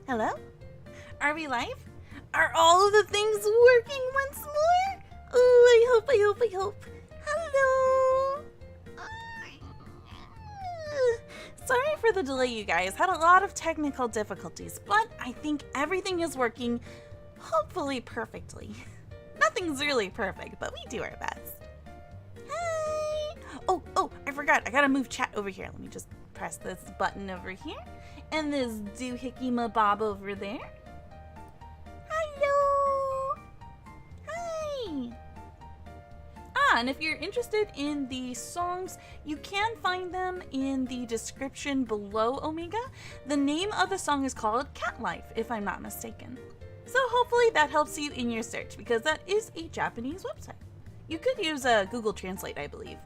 Hello? Are we live? Are all of the things working once more? Oh, I hope. Hello? Sorry for the delay, you guys. Had a lot of technical difficulties, but I think everything is working hopefully perfectly. Nothing's really perfect, but we do our best. Hi! Oh, I forgot. I gotta move chat over here. Let me just press this button over here. And this doohickey mabob over there. Hello! Hi! And if you're interested in the songs, you can find them in the description below Omega. The name of the song is called Cat Life, if I'm not mistaken. So hopefully that helps you in your search, because that is a Japanese website. You could use Google Translate, I believe.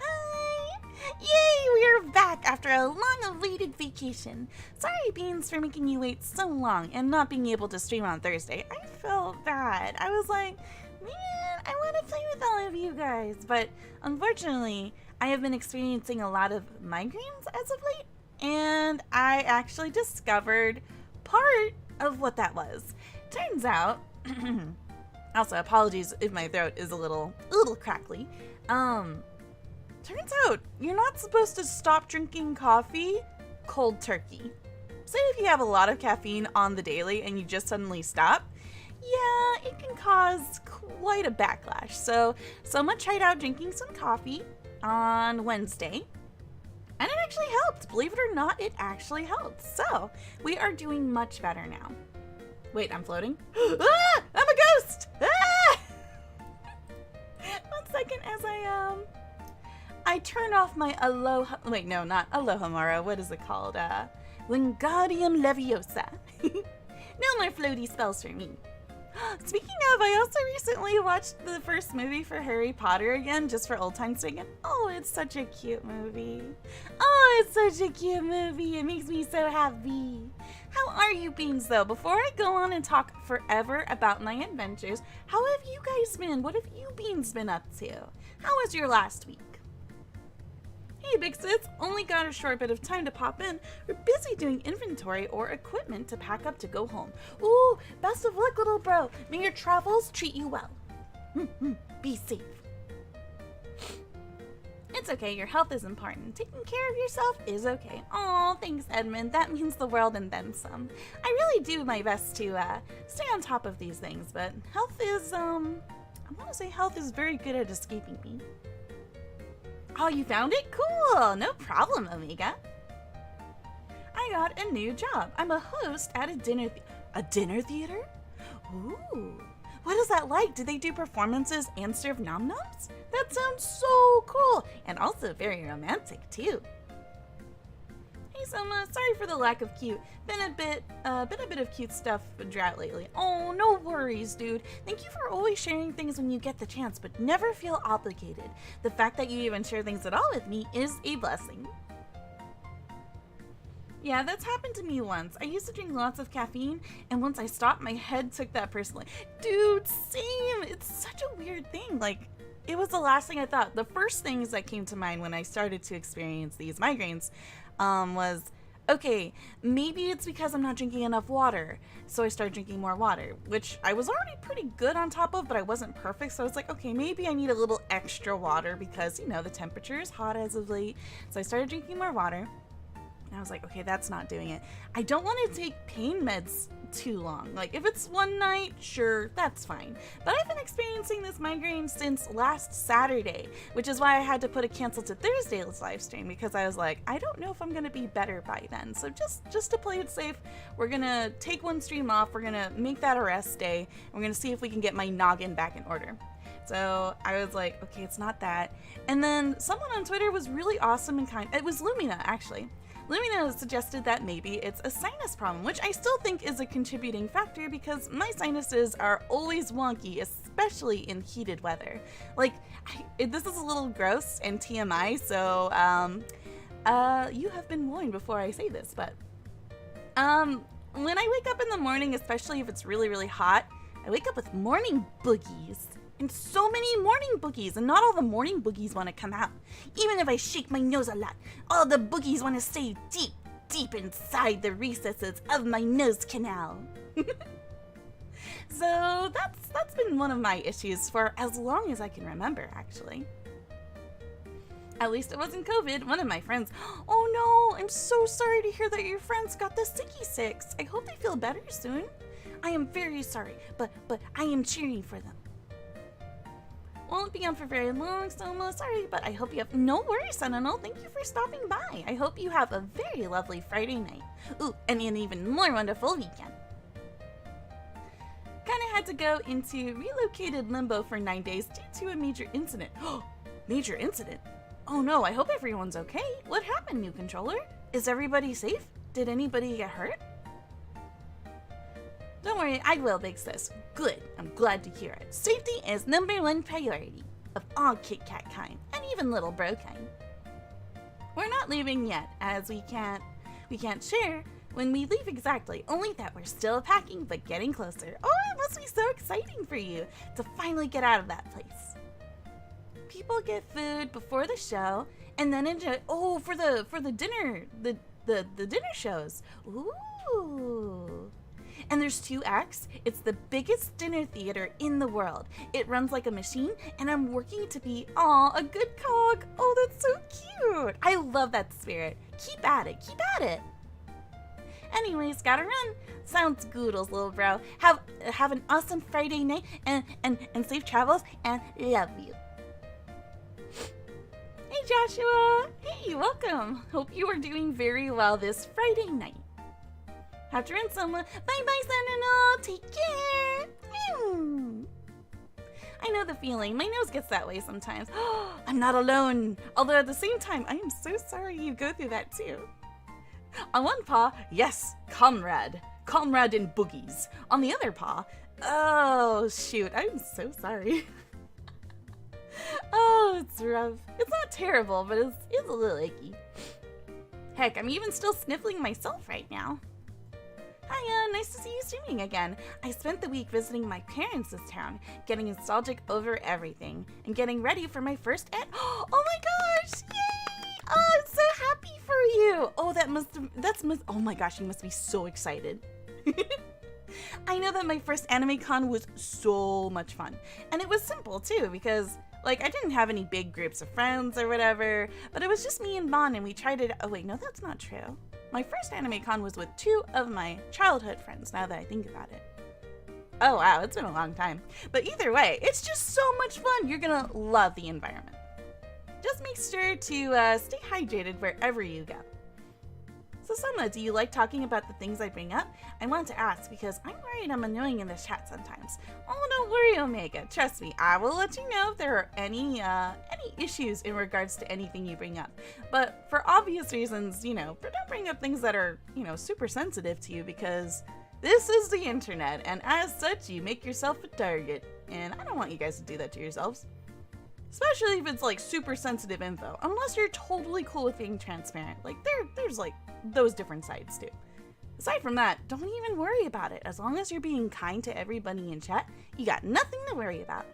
Hi! Yay, we're back after a long-awaited vacation. Sorry, Beans, for making you wait so long and not being able to stream on Thursday. I felt bad. I was like, man, I want to play with all of you guys. But unfortunately, I have been experiencing a lot of migraines as of late, and I actually discovered part of what that was. Turns out, also apologies if my throat is a little crackly. Turns out you're not supposed to stop drinking coffee cold turkey. Say if you have a lot of caffeine on the daily and you just suddenly stop, yeah, it can cause quite a backlash. So Sohma tried out drinking some coffee on Wednesday, and it actually helped. Believe it or not, it actually helped. So we are doing much better now. Wait, I'm floating? Ah! I'm a ghost! Ah! 1 second as I turn off my aloha... Wait, no, not aloha mara. What is it called? Wingardium Leviosa. No more floaty spells for me. Speaking of, I also recently watched the first movie for Harry Potter again, just for old time's sake. Oh, it's such a cute movie. Oh, it's such a cute movie. It makes me so happy. How are you, Beans, though? Before I go on and talk forever about my adventures, how have you guys been? What have you, Beans, been up to? How was your last week? Hey, Big Sis, only got a short bit of time to pop in. We're busy doing inventory or equipment to pack up to go home. Ooh, best of luck, little bro. May your travels treat you well. Be safe. It's okay, your health is important. Taking care of yourself is okay. Aw, thanks, Edmund. That means the world and then some. I really do my best to stay on top of these things, but health is, I want to say health is very good at escaping me. Oh, you found it? Cool! No problem, Omega. I got a new job. I'm a host at a dinner theater? Ooh. What is that like? Do they do performances and serve nom-noms? That sounds so cool! And also very romantic, too. Hey, Sohma, sorry for the lack of cute. Been a bit of cute stuff drought lately. Oh, no worries, dude. Thank you for always sharing things when you get the chance, but never feel obligated. The fact that you even share things at all with me is a blessing. Yeah, that's happened to me once. I used to drink lots of caffeine, and once I stopped, my head took that personally. Dude, same! It's such a weird thing. Like, it was the last thing I thought. The first things that came to mind when I started to experience these migraines was, okay, maybe it's because I'm not drinking enough water. So I started drinking more water, which I was already pretty good on top of, but I wasn't perfect. So I was like, okay, maybe I need a little extra water because, you know, the temperature is hot as of late. So I started drinking more water. And I was like, okay, that's not doing it. I don't want to take pain meds too long. Like, if it's one night, sure, that's fine. But I've been experiencing this migraine since last Saturday, which is why I had to put a cancel to Thursday's live stream, because I was like, I don't know if I'm going to be better by then. So just to play it safe, we're going to take one stream off. We're going to make that a rest day. And we're going to see if we can get my noggin back in order. So I was like, okay, it's not that. And then someone on Twitter was really awesome and kind. It was Lumina, actually. Lumina suggested that maybe it's a sinus problem, which I still think is a contributing factor because my sinuses are always wonky, especially in heated weather. Like, this is a little gross and TMI, so you have been warned before I say this, but when I wake up in the morning, especially if it's really, really hot, I wake up with morning boogies. And so many morning boogies, and not all the morning boogies want to come out. Even if I shake my nose a lot, all the boogies want to stay deep. deep inside the recesses of my nose canal. So that's been one of my issues for as long as I can remember, actually. At least it wasn't COVID. One of my friends, oh no, I'm so sorry to hear that your friends got the sicky six. I hope they feel better soon. I am very sorry, but I am cheering for them. Won't be on for very long, Sohma. Sorry, but I hope you have no worries, Sentinel. Thank you for stopping by. I hope you have a very lovely Friday night. Ooh, and an even more wonderful weekend. Kinda had to go into relocated limbo for 9 days due to a major incident. Major incident? Oh no, I hope everyone's okay. What happened, new controller? Is everybody safe? Did anybody get hurt? Don't worry, I will, Big Sis. Good, I'm glad to hear it. Safety is #1 priority of all Kit Kat kind, and even little bro kind. We're not leaving yet, as we can't share when we leave exactly, only that we're still packing but getting closer. Oh, it must be so exciting for you to finally get out of that place. People get food before the show and then enjoy for the dinner the dinner shows. Ooh. And there's 2 acts. It's the biggest dinner theater in the world. It runs like a machine, and I'm working to be a good cog. Oh, that's so cute. I love that spirit. Keep at it. Keep at it. Anyways, gotta run. Sounds goodles, little bro. Have an awesome Friday night and safe travels, and love you. Hey Joshua! Hey, welcome! Hope you are doing very well this Friday night. Have to run, Sohma. Bye-bye, Sentinel! Take care! I know the feeling. My nose gets that way sometimes. I'm not alone! Although at the same time, I am so sorry you go through that too. On one paw, yes, comrade. Comrade in boogies. On the other paw, oh shoot, I'm so sorry. Oh, it's rough. It's not terrible, but it's a little icky. Heck, I'm even still sniffling myself right now. Hiya, nice to see you streaming again. I spent the week visiting my parents this town, getting nostalgic over everything, and getting ready for my first oh my gosh, yay! Oh, I'm so happy for you. Oh, oh my gosh, you must be so excited. I know that my first anime con was so much fun, and it was simple too, because like, I didn't have any big groups of friends or whatever, but it was just me and Bon, and we tried it. Oh wait, no, that's not true. My first anime con was with 2 of my childhood friends, now that I think about it. Oh wow, it's been a long time. But either way, it's just so much fun. You're gonna love the environment. Just make sure to stay hydrated wherever you go. So Sohma, do you like talking about the things I bring up? I want to ask because I'm worried I'm annoying in this chat sometimes. Oh, don't worry, Omega. Trust me, I will let you know if there are any issues in regards to anything you bring up. But for obvious reasons, don't bring up things that are, super sensitive to you, because this is the internet, and as such, you make yourself a target. And I don't want you guys to do that to yourselves. Especially if it's like super sensitive info, unless you're totally cool with being transparent. Like there's like those different sides too. Aside from that, don't even worry about it. As long as you're being kind to everybody in chat, you got nothing to worry about.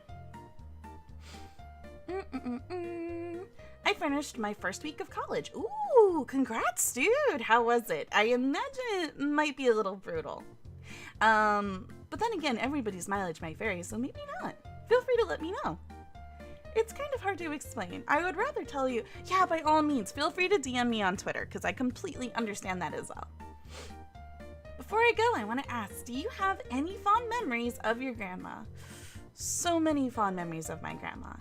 I finished my first week of college. Ooh, congrats, dude. How was it? I imagine it might be a little brutal. But then again, everybody's mileage might vary, so maybe not. Feel free to let me know. It's kind of hard to explain. I would rather tell you, yeah, by all means, feel free to DM me on Twitter, because I completely understand that as well. Before I go, I want to ask, do you have any fond memories of your grandma? So many fond memories of my grandma.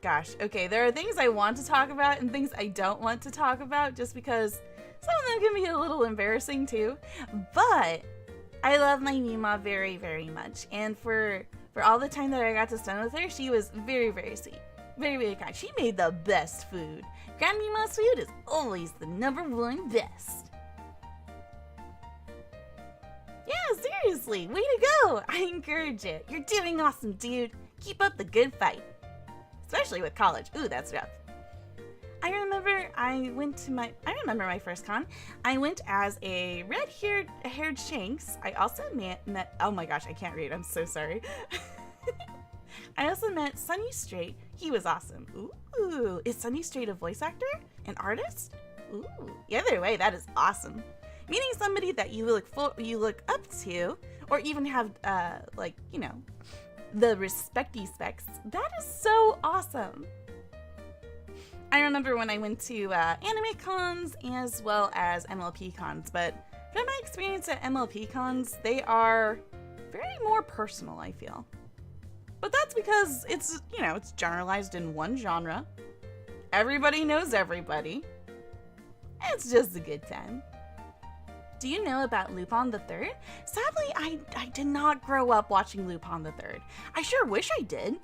Gosh, okay, there are things I want to talk about and things I don't want to talk about, just because some of them can be a little embarrassing too. But I love my Mima very, very much, and for all the time that I got to spend with her, she was very, very sweet. Very, very kind. She made the best food. Grandma's food is always the #1 best. Yeah, seriously, way to go. I encourage it. You're doing awesome, dude. Keep up the good fight. Especially with college. Ooh, that's rough. I remember my first con. I went as a red-haired Shanks. I also met, oh my gosh, I can't read, I'm so sorry. I also met Sunny Straight. He was awesome. Ooh, is Sunny Straight a voice actor? An artist? Ooh, either way, that is awesome. Meeting somebody that you look up to, or even have, like, you know, the respecty specs, that is so awesome. I remember when I went to anime cons as well as MLP cons, but from my experience at MLP cons, they are very more personal, I feel. But that's because it's, you know, it's generalized in one genre. Everybody knows everybody. It's just a good time. Do you know about Lupin the Third? Sadly, I did not grow up watching Lupin the Third. I sure wish I did.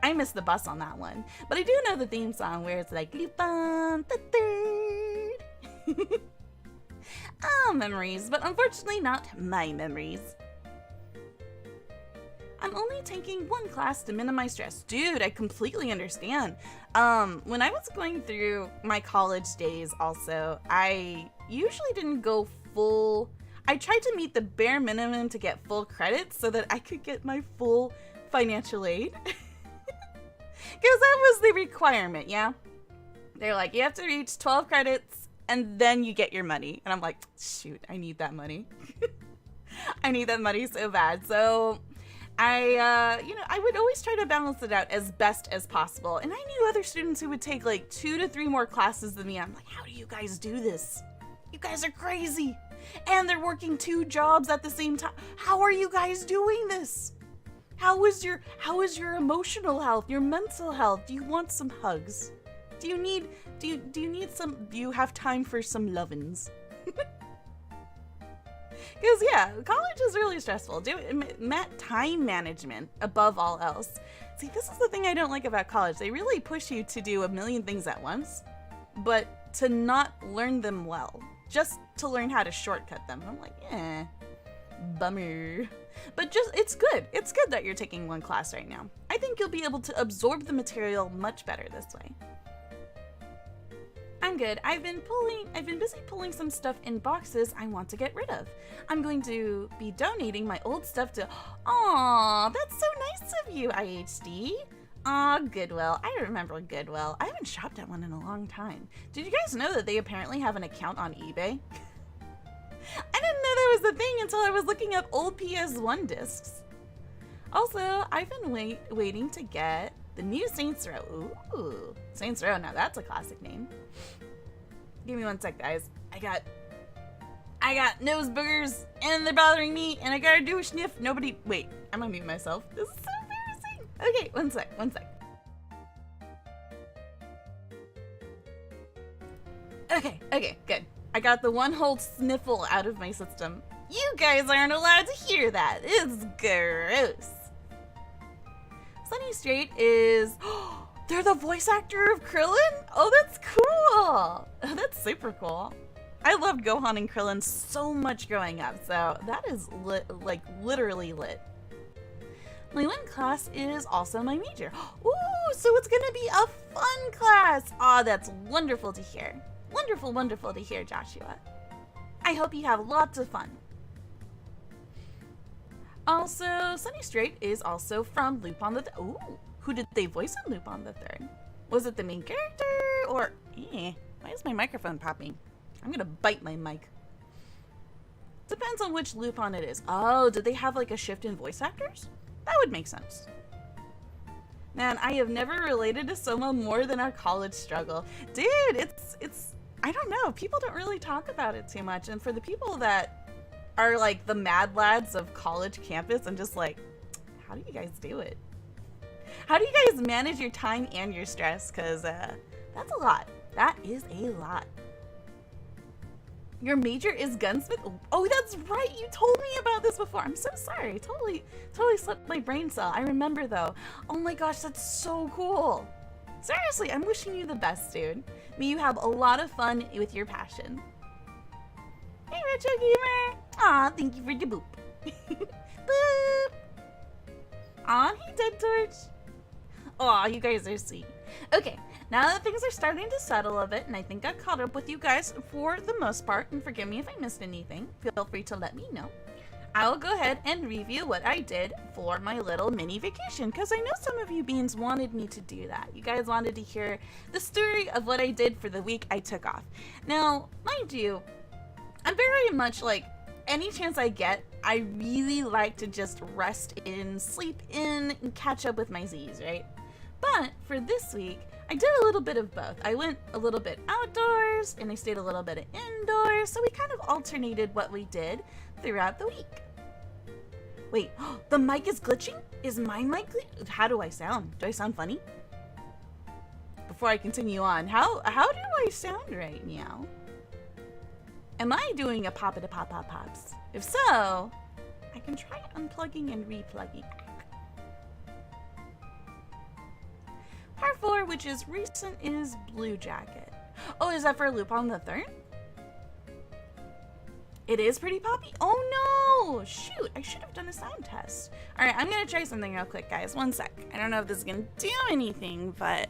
I missed the bus on that one. But I do know the theme song where it's like, Lupin the Third. Oh, memories, but unfortunately not my memories. I'm only taking one class to minimize stress. Dude, I completely understand. When I was going through my college days also, I usually didn't go full. I tried to meet the bare minimum to get full credits so that I could get my full financial aid. Because that was the requirement, yeah? They're like, you have to reach 12 credits and then you get your money. And I'm like, shoot, I need that money. I need that money so bad. So I would always try to balance it out as best as possible. And I knew other students who would take like 2 to 3 more classes than me. I'm like, how do you guys do this? You guys are crazy. And they're working 2 jobs at the same time. How are you guys doing this? How is your emotional health, your mental health? Do you want some hugs? Do you have time for some lovin's? Because, yeah, college is really stressful. Time management above all else. See, this is the thing I don't like about college. They really push you to do a million things at once, but to not learn them well. Just to learn how to shortcut them. I'm like, bummer. But it's good. It's good that you're taking one class right now. I think you'll be able to absorb the material much better this way. I'm good. I've been busy pulling some stuff in boxes I want to get rid of. I'm going to be donating my old stuff to... Aw, that's so nice of you, IHD. Aw, Goodwill. I remember Goodwill. I haven't shopped at one in a long time. Did you guys know that they apparently have an account on eBay? I didn't know that was a thing until I was looking up old PS1 discs. Also, I've been waiting to get the new Saints Row. Ooh, Saints Row. Now that's a classic name. Give me one sec, guys. I got nose boogers and they're bothering me and I gotta do a sniff. Wait, I'm gonna mute myself. This is so embarrassing. Okay, one sec. Okay, good. I got the one whole sniffle out of my system. You guys aren't allowed to hear that. It's gross. Sunny Straight is... they're the voice actor of Krillin? Oh, that's cool. That's super cool. I loved Gohan and Krillin so much growing up, so that is like literally lit. My one class is also my major. Ooh, so it's gonna be a fun class. Aw, that's wonderful to hear. Wonderful to hear, Joshua. I hope you have lots of fun. Also, Sunny Straight is also from Lupin the Third. Ooh, who did they voice in Lupin the Third? Was it the main character or... why is my microphone popping? I'm gonna bite my mic. Depends on which Lupin it is. Oh, did they have like a shift in voice actors? That would make sense. Man, I have never related to Sohma more than our college struggle. Dude, it's I don't know. People don't really talk about it too much. And for the people that are like the mad lads of college campus, I'm just like, how do you guys do it? How do you guys manage your time and your stress? Because that's a lot. That is a lot. Your major is gunsmith? Oh, that's right. You told me about this before. I'm so sorry. Totally slipped my brain cell. I remember though. Oh my gosh, that's so cool. Seriously, I'm wishing you the best, dude. May you have a lot of fun with your passion. Hey, Retro Gamer. Aw, thank you for the boop. Boop. Aw, hey, Dead Torch. Aw, you guys are sweet. Okay, now that things are starting to settle a bit, and I think I've caught up with you guys for the most part, and forgive me if I missed anything, feel free to let me know. I'll go ahead and review what I did for my little mini vacation, because I know some of you beans wanted me to do that. You guys wanted to hear the story of what I did for the week I took off. Now, mind you, I'm very much like, any chance I get, I really like to just rest in, sleep in, and catch up with my Z's, right? But for this week, I did a little bit of both. I went a little bit outdoors, and I stayed a little bit indoors, so we kind of alternated what we did throughout the week. Wait, the mic is glitching? Is my mic glitching? How do I sound? Do I sound funny? Before I continue on, how do I sound right now? Am I doing a pop-a-da-pop-pop-pops? If so, I can try unplugging and replugging. Part 4, which is recent, is Blue Jacket. Oh, is that for Lupin the Third? It is pretty poppy? Oh no! Shoot, I should have done a sound test. Alright, I'm gonna try something real quick, guys. One sec. I don't know if this is gonna do anything, but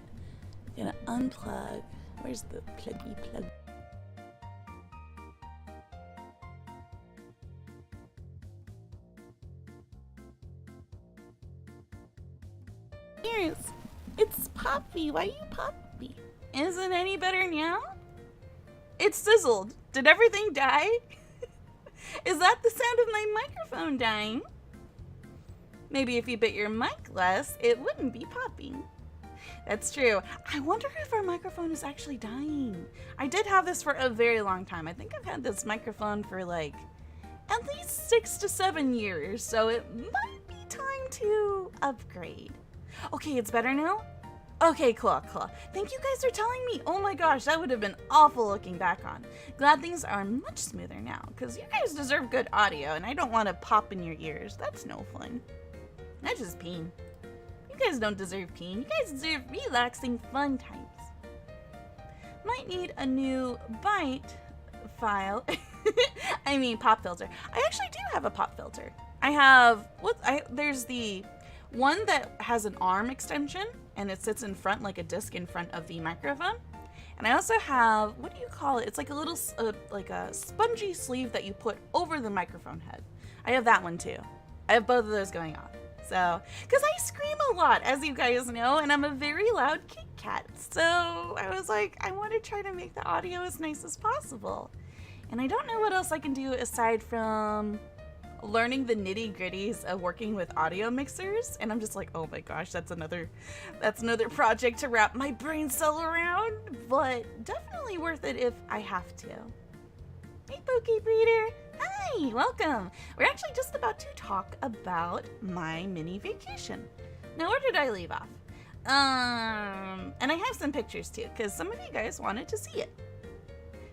I'm gonna unplug. Where's the pluggy plug? Here's, it's Poppy. Why are you Poppy? Is it any better now? It sizzled. Did everything die? Is that the sound of my microphone dying? Maybe if you bit your mic less, it wouldn't be popping. That's true. I wonder if our microphone is actually dying. I did have this for a very long time. I think I've had this microphone for like at least 6 to 7 years, so it might be time to upgrade. Okay, it's better now? Okay, cool. Thank you guys for telling me. Oh my gosh, that would have been awful looking back on. Glad things are much smoother now, because you guys deserve good audio, and I don't want to pop in your ears. That's no fun. That's just peeing. You guys don't deserve peeing. You guys deserve relaxing fun times. Might need a new bite file. I mean pop filter. I actually do have a pop filter. I have, there's the one that has an arm extension, and it sits in front like a disc in front of the microphone. And I also have, what do you call it? It's like a little, like a spongy sleeve that you put over the microphone head. I have that one too. I have both of those going on. So, because I scream a lot, as you guys know, and I'm a very loud Kit Kat. So I was like, I want to try to make the audio as nice as possible. And I don't know what else I can do aside from learning the nitty-gritties of working with audio mixers, and I'm just like, oh my gosh, that's another project to wrap my brain cell around, but definitely worth it if I have to. Hey, Pokey Breeder! Hi, welcome! We're actually just about to talk about my mini vacation. Now, where did I leave off? And I have some pictures too, because some of you guys wanted to see it.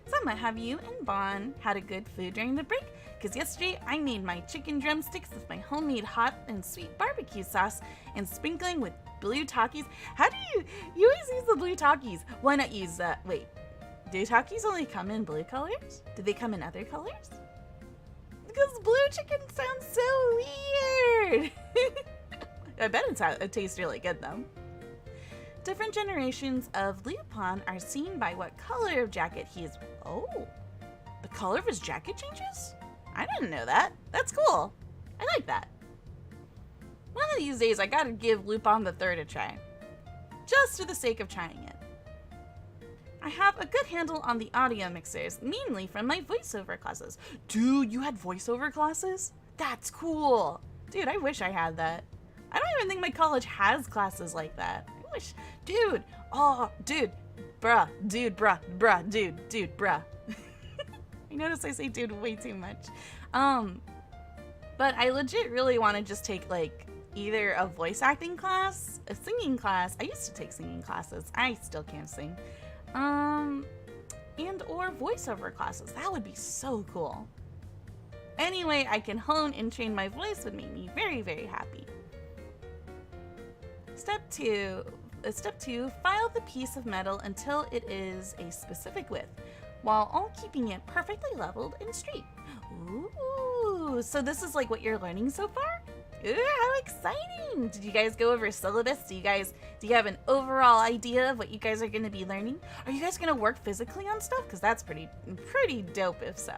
Sohma, have you and Bon had a good food during the break? Because yesterday I made my chicken drumsticks with my homemade hot and sweet barbecue sauce and sprinkling with blue Takis. How do you always use the blue Takis? Why not use that? Wait, do Takis only come in blue colors? Do they come in other colors? Because blue chicken sounds so weird. I bet it tastes really good though. Different generations of Lupin are seen by what color of jacket he is. Oh, the color of his jacket changes? I didn't know that. That's cool. I like that. One of these days I gotta give Lupin the Third a try. Just for the sake of trying it. I have a good handle on the audio mixers, mainly from my voiceover classes. Dude, you had voiceover classes? That's cool. Dude, I wish I had that. I don't even think my college has classes like that. I wish. Dude. Oh, dude. Bruh. Dude, bruh. Bruh. Dude, bruh. I notice I say dude way too much. But I legit really want to just take like either a voice acting class, a singing class. I used to take singing classes. I still can't sing. And or voiceover classes. That would be so cool. Anyway, I can hone and train my voice would make me very, very happy. Step 2, file the piece of metal until it is a specific width, while all keeping it perfectly leveled and straight. Ooh, so this is like what you're learning so far? Ooh, how exciting! Did you guys go over syllabus? Do you have an overall idea of what you guys are going to be learning? Are you guys going to work physically on stuff? Because that's pretty dope if so.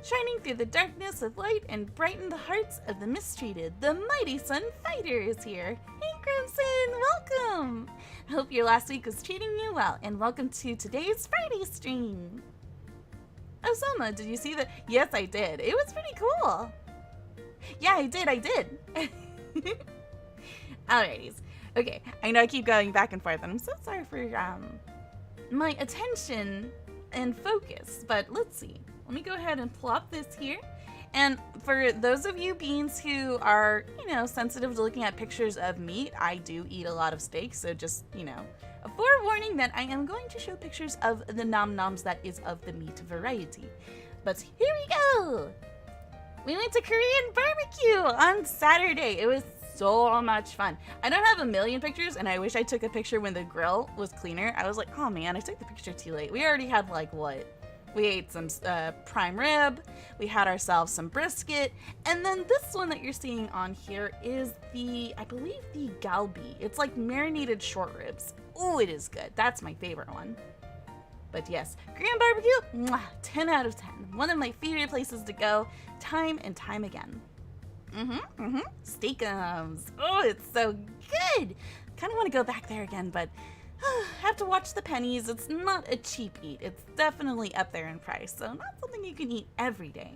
shining through the darkness with light and brighten the hearts of the mistreated. The mighty Sun Fighter is here. Hey Crimson, welcome! Hope your last week was treating you well, and welcome to today's Friday stream. Oh, Sohma, did you see that? Yes, I did. It was pretty cool. Yeah, I did. Alrighties. Okay, I know I keep going back and forth, and I'm so sorry for my attention and focus, but let's see. Let me go ahead and plop this here. And for those of you beings who are, sensitive to looking at pictures of meat, I do eat a lot of steak, so just, a forewarning that I am going to show pictures of the nom-noms that is of the meat variety. But here we go! We went to Korean barbecue on Saturday. It was so much fun. I don't have a million pictures, and I wish I took a picture when the grill was cleaner. I was like, oh man, I took the picture too late. We already had we ate some prime rib, we had ourselves some brisket, and then this one that you're seeing on here is I believe the galbi. It's like marinated short ribs. Oh, it is good. That's my favorite one. But yes, Korean barbecue, mwah, 10 out of 10. One of my favorite places to go, time and time again. Steakums. Oh, it's so good. Kind of want to go back there again, but have to watch the pennies. It's not a cheap eat. It's definitely up there in price, so not something you can eat every day.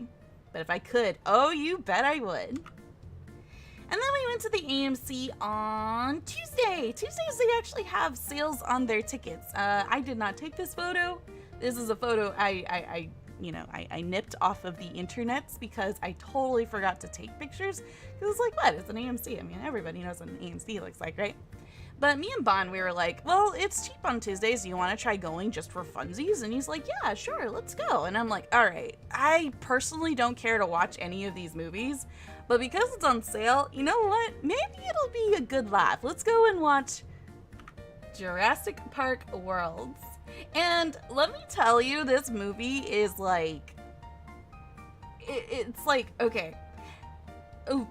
But if I could, oh, you bet I would. And then we went to the AMC on Tuesday. Tuesdays, they actually have sales on their tickets. I did not take this photo. This is a photo I nipped off of the internets because I totally forgot to take pictures. Because it's like, what? It's an AMC. I mean, everybody knows what an AMC looks like, right? But me and Bon, we were like, well, it's cheap on Tuesdays. Do you want to try going just for funsies? And he's like, yeah, sure, let's go. And I'm like, all right, I personally don't care to watch any of these movies, but because it's on sale, you know what? Maybe it'll be a good laugh. Let's go and watch Jurassic Park Worlds. And let me tell you, this movie is like, it's like, okay. Oh,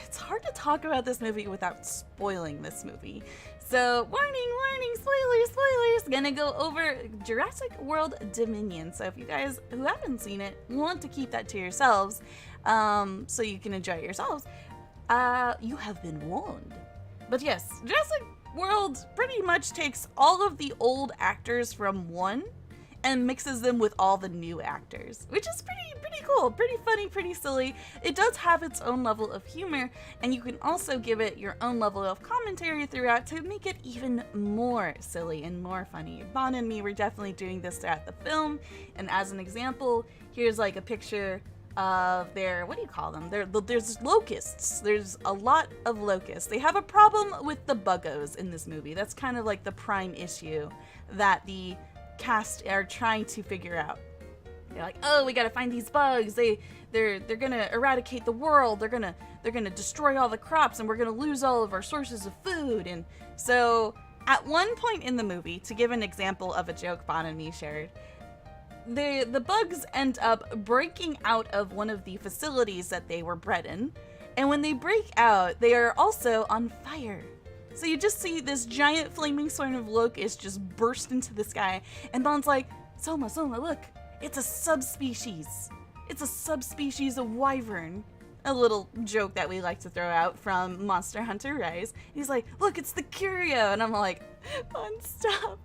it's hard to talk about this movie without spoiling this movie. So, warning, spoilers. Gonna go over Jurassic World Dominion. So if you guys who haven't seen it want to keep that to yourselves, so you can enjoy it yourselves, you have been warned. But yes, Jurassic World pretty much takes all of the old actors from one and mixes them with all the new actors, which is pretty cool, pretty funny, pretty silly. It does have its own level of humor, and you can also give it your own level of commentary throughout to make it even more silly and more funny. Bon and me were definitely doing this throughout the film, and as an example, here's like a picture of their, what do you call them? There's locusts. There's a lot of locusts. They have a problem with the buggos in this movie. That's kind of like the prime issue that the cast are trying to figure out. They're like, oh, we gotta find these bugs. They're gonna eradicate the world. They're gonna destroy all the crops, and we're gonna lose all of our sources of food. And so, at one point in the movie, to give an example of a joke Bon and me shared, the bugs end up breaking out of one of the facilities that they were bred in, and when they break out, they are also on fire. So you just see this giant flaming sort of locust just burst into the sky, and Bon's like, Sohma, look, it's a subspecies. It's a subspecies of wyvern. A little joke that we like to throw out from Monster Hunter Rise. He's like, look, it's the curio, and I'm like, Bon, stop,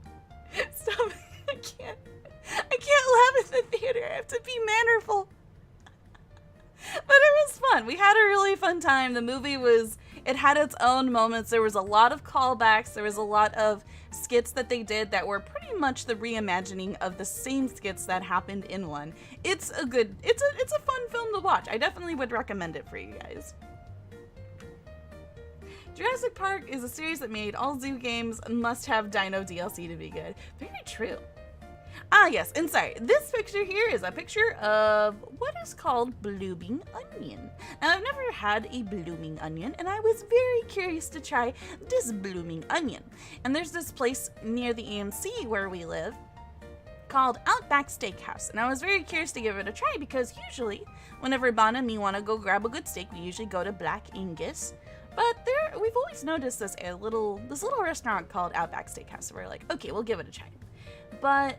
I can't laugh in the theater. I have to be mannerful. But it was fun. We had a really fun time. The movie it had its own moments. There was a lot of callbacks. There was a lot of skits that they did that were pretty much the reimagining of the same skits that happened in one. It's a fun film to watch. I definitely would recommend it for you guys. Jurassic Park is a series that made all zoo games must have Dino DLC to be good. Very true. Ah, yes, and sorry, this picture here is a picture of what is called blooming onion. Now, I've never had a blooming onion, and I was very curious to try this blooming onion. And there's this place near the AMC where we live called Outback Steakhouse, and I was very curious to give it a try because usually, whenever Bon and me want to go grab a good steak, we usually go to Black Angus. But we've always noticed this little restaurant called Outback Steakhouse, so we're like, okay, we'll give it a try. But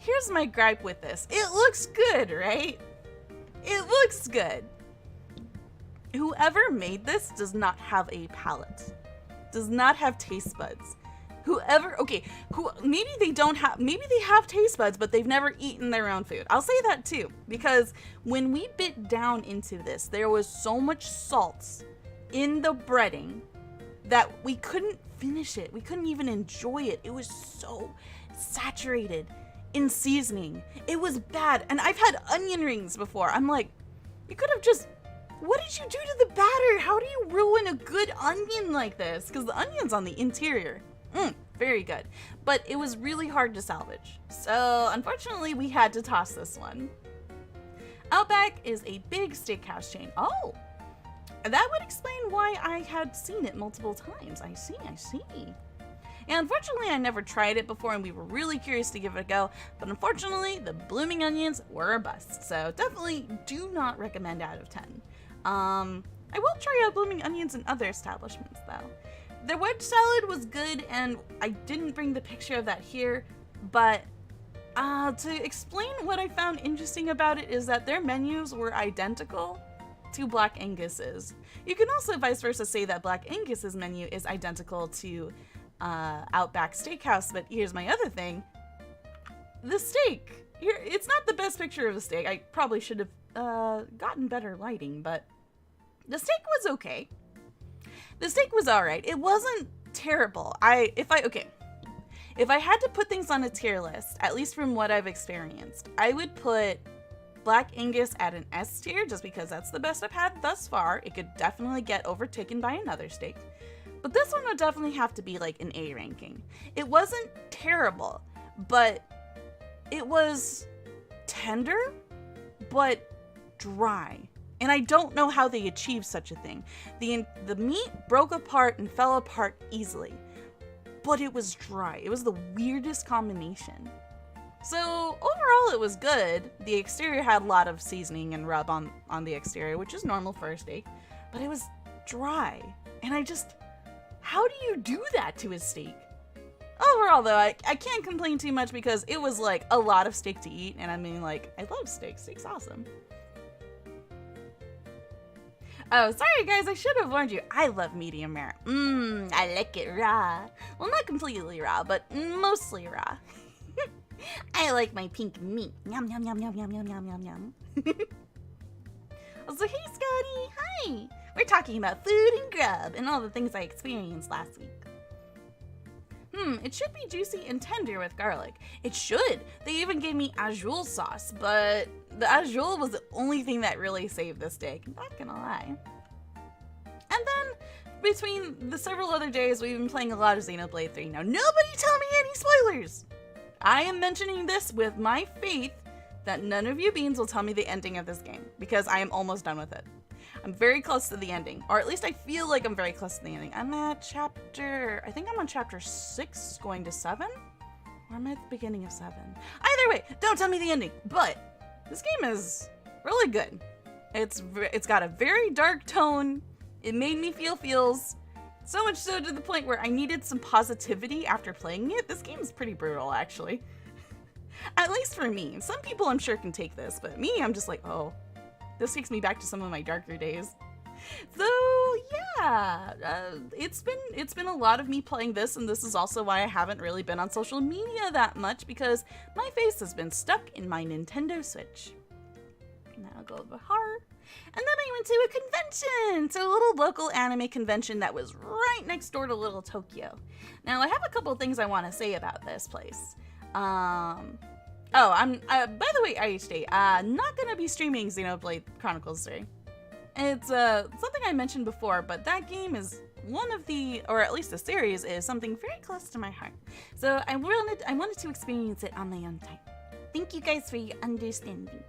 here's my gripe with this. It looks good, right? It looks good. Whoever made this does not have a palate. Does not have taste buds. Maybe they have taste buds, but they've never eaten their own food. I'll say that too, because when we bit down into this, there was so much salt in the breading that we couldn't finish it. We couldn't even enjoy it. It was so saturated in seasoning. It was bad. And I've had onion rings before. I'm like, you could have just, what did you do to the batter? How do you ruin a good onion like this? Because the onion's on the interior. Very good. But it was really hard to salvage. So unfortunately, we had to toss this one. Outback is a big steakhouse chain. Oh, that would explain why I had seen it multiple times. I see. And unfortunately, I never tried it before, and we were really curious to give it a go. But unfortunately, the blooming onions were a bust. So definitely do not recommend out of 10. I will try out blooming onions in other establishments, though. Their wedge salad was good, and I didn't bring the picture of that here, but to explain what I found interesting about it is that their menus were identical to Black Angus's. You can also vice versa say that Black Angus's menu is identical to Outback Steakhouse, but here's my other thing. The steak. Here, it's not the best picture of the steak. I probably should have gotten better lighting, but the steak was okay. The steak was alright. It wasn't terrible. If I had to put things on a tier list, at least from what I've experienced, I would put Black Angus at an S tier, just because that's the best I've had thus far. It could definitely get overtaken by another steak. But this one would definitely have to be like an A ranking. It wasn't terrible, but it was tender, but dry. And I don't know how they achieved such a thing. The meat broke apart and fell apart easily, but it was dry. It was the weirdest combination. So overall, it was good. The exterior had a lot of seasoning and rub on the exterior, which is normal for a steak, but it was dry. And how do you do that to a steak? Overall, though, I can't complain too much because it was like a lot of steak to eat. And I mean, like, I love steak. Steak's awesome. Oh, sorry guys, I should have warned you. I love medium rare. I like it raw. Well, not completely raw, but mostly raw. I like my pink meat. Yum, yum, yum, yum, yum, yum, yum, yum, yum. So, hey Scotty, hi! We're talking about food and grub and all the things I experienced last week. It should be juicy and tender with garlic. It should. They even gave me ajul sauce, but the ajul was the only thing that really saved this steak. I'm not gonna lie. And then, between the several other days, we've been playing a lot of Xenoblade 3. Now, nobody tell me any spoilers! I am mentioning this with my faith that none of you beans will tell me the ending of this game, because I am almost done with it. I'm very close to the ending, or at least I feel like I'm very close to the ending. I'm at I think I'm on chapter 6 going to 7? Or am I at the beginning of 7? Either way, don't tell me the ending, but this game is really good. It's got a very dark tone. It made me feel feels. So much so to the point where I needed some positivity after playing it. This game is pretty brutal, actually. At least for me. Some people I'm sure can take this, but me, I'm just like, oh. This takes me back to some of my darker days. So yeah, it's been a lot of me playing this, and this is also why I haven't really been on social media that much, because my face has been stuck in my Nintendo Switch. Now I'll go over heart. And then I went to a convention, so a little local anime convention that was right next door to Little Tokyo. Now I have a couple things I want to say about this place. By the way, IHD, not gonna be streaming Xenoblade Chronicles 3. It's, something I mentioned before, but that game is one of the, or at least the series, is something very close to my heart. So I wanted to experience it on my own time. Thank you guys for your understanding.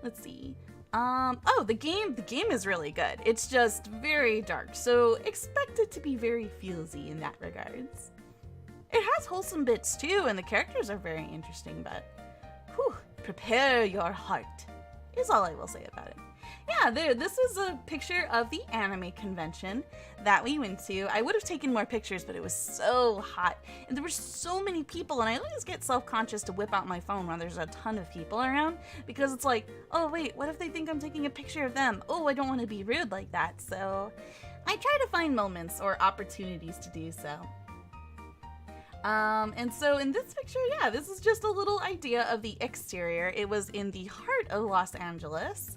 Let's see. The game is really good. It's just very dark, so expect it to be very feelsy in that regards. It has wholesome bits too, and the characters are very interesting, but prepare your heart is all I will say about it. Yeah, this is a picture of the anime convention that we went to. I would have taken more pictures, but it was so hot. And there were so many people, and I always get self-conscious to whip out my phone when there's a ton of people around, because it's like, oh wait, what if they think I'm taking a picture of them? Oh, I don't want to be rude like that. So I try to find moments or opportunities to do so. And so in this picture, yeah, this is just a little idea of the exterior. It was in the heart of Los Angeles,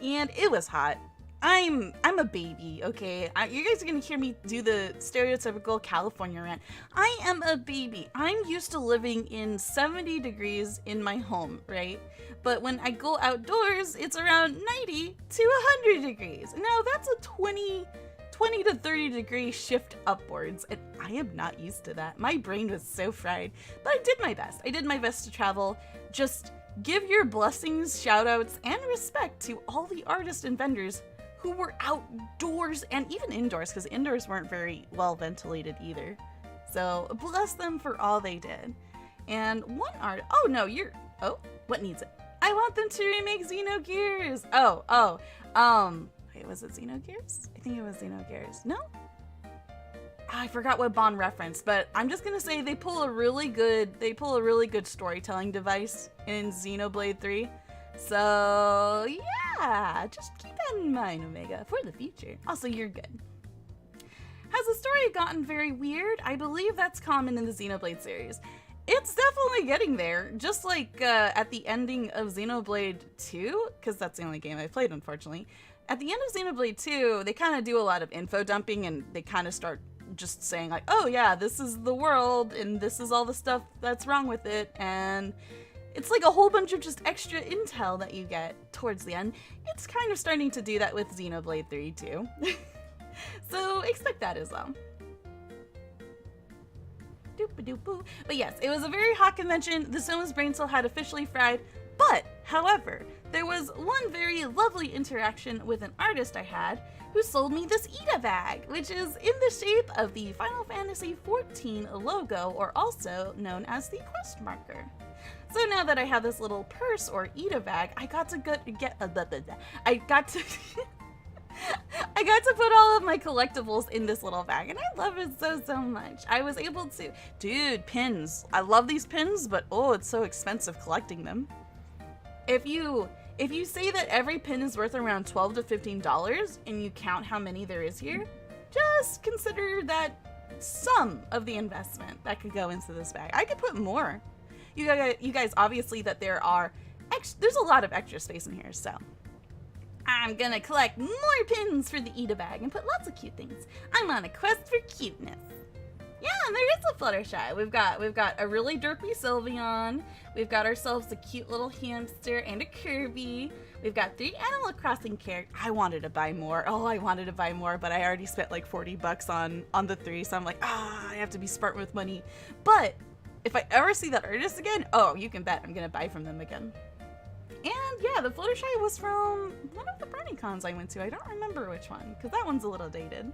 and it was hot. I'm a baby, okay? You guys are gonna hear me do the stereotypical California rant. I am a baby. I'm used to living in 70 degrees in my home, right? But when I go outdoors, it's around 90 to 100 degrees. Now that's a 20 to 30 degree shift upwards, and I am not used to that. My brain was so fried, but I did my best. I did my best to travel. Just give your blessings, shout outs, and respect to all the artists and vendors who were outdoors and even indoors, because indoors weren't very well ventilated either. So bless them for all they did. And one art, oh no, what needs it? I want them to remake Xenogears. Wait, was it Xenogears? I think it was Xenogears. No? I forgot what Bond referenced, but I'm just gonna say they pull a really good storytelling device in Xenoblade 3. So yeah, just keep that in mind, Omega, for the future. Also, you're good. Has the story gotten very weird? I believe that's common in the Xenoblade series. It's definitely getting there, just like at the ending of Xenoblade 2, because that's the only game I've played, unfortunately. At the end of Xenoblade 2, they kind of do a lot of info dumping, and they kind of start just saying like, oh yeah, this is the world, and this is all the stuff that's wrong with it, and it's like a whole bunch of just extra intel that you get towards the end. It's kind of starting to do that with Xenoblade 3 too. So expect that as well. But yes, it was a very hot convention. The Sohma's brain cell had officially fried, but however, there was one very lovely interaction with an artist I had who sold me this Ida bag, which is in the shape of the Final Fantasy XIV logo, or also known as the quest marker. So now that I have this little purse or Ida bag, I got to I got to put all of my collectibles in this little bag, and I love it so much. I was able to, dude, pins. I love these pins, but oh, it's so expensive collecting them. If you say that every pin is worth around $12 to $15 and you count how many there is here, just consider that some of the investment that could go into this bag. I could put more. You guys obviously that there's a lot of extra space in here, so I'm gonna collect more pins for the Ida bag and put lots of cute things. I'm on a quest for cuteness. Yeah, and there is a Fluttershy. We've got a really derpy Sylveon. We've got ourselves a cute little hamster and a Kirby. We've got 3 Animal Crossing characters. I wanted to buy more. Oh, I wanted to buy more, but I already spent like 40 bucks on the 3, so I'm like, I have to be smart with money. But if I ever see that artist again, oh, you can bet I'm gonna buy from them again. And yeah, the Fluttershy was from one of the brownie cons I went to. I don't remember which one, because that one's a little dated.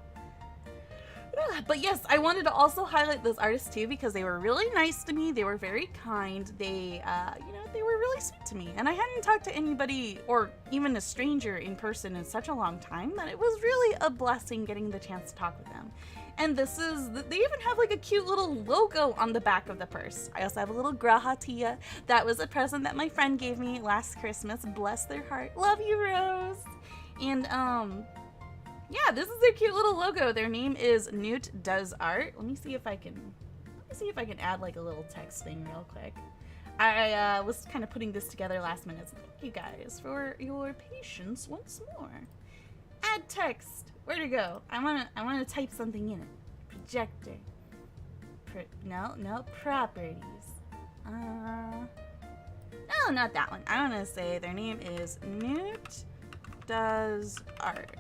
But yes, I wanted to also highlight those artists too, because they were really nice to me. They were very kind. They, they were really sweet to me. And I hadn't talked to anybody or even a stranger in person in such a long time that it was really a blessing getting the chance to talk with them. And they even have like a cute little logo on the back of the purse. I also have a little Grahatia. That was a present that my friend gave me last Christmas. Bless their heart. Love you, Rose. And, yeah, this is their cute little logo. Their name is Newt Does Art. Let me see if I can add like a little text thing real quick. I was kind of putting this together last minute. So thank you guys for your patience once more. Add text. Where to go? I wanna type something in it. Projector. No, properties. No, not that one. I wanna say their name is Newt Does Art.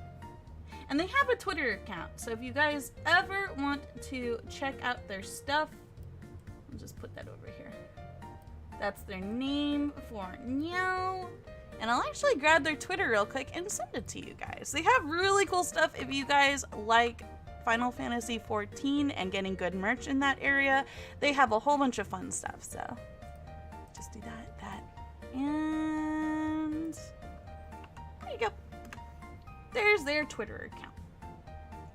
And they have a Twitter account, so if you guys ever want to check out their stuff, I'll just put that over here. That's their name for now. And I'll actually grab their Twitter real quick and send it to you guys. They have really cool stuff if you guys like Final Fantasy XIV and getting good merch in that area. They have a whole bunch of fun stuff, so just do that, and there you go. there's their Twitter account.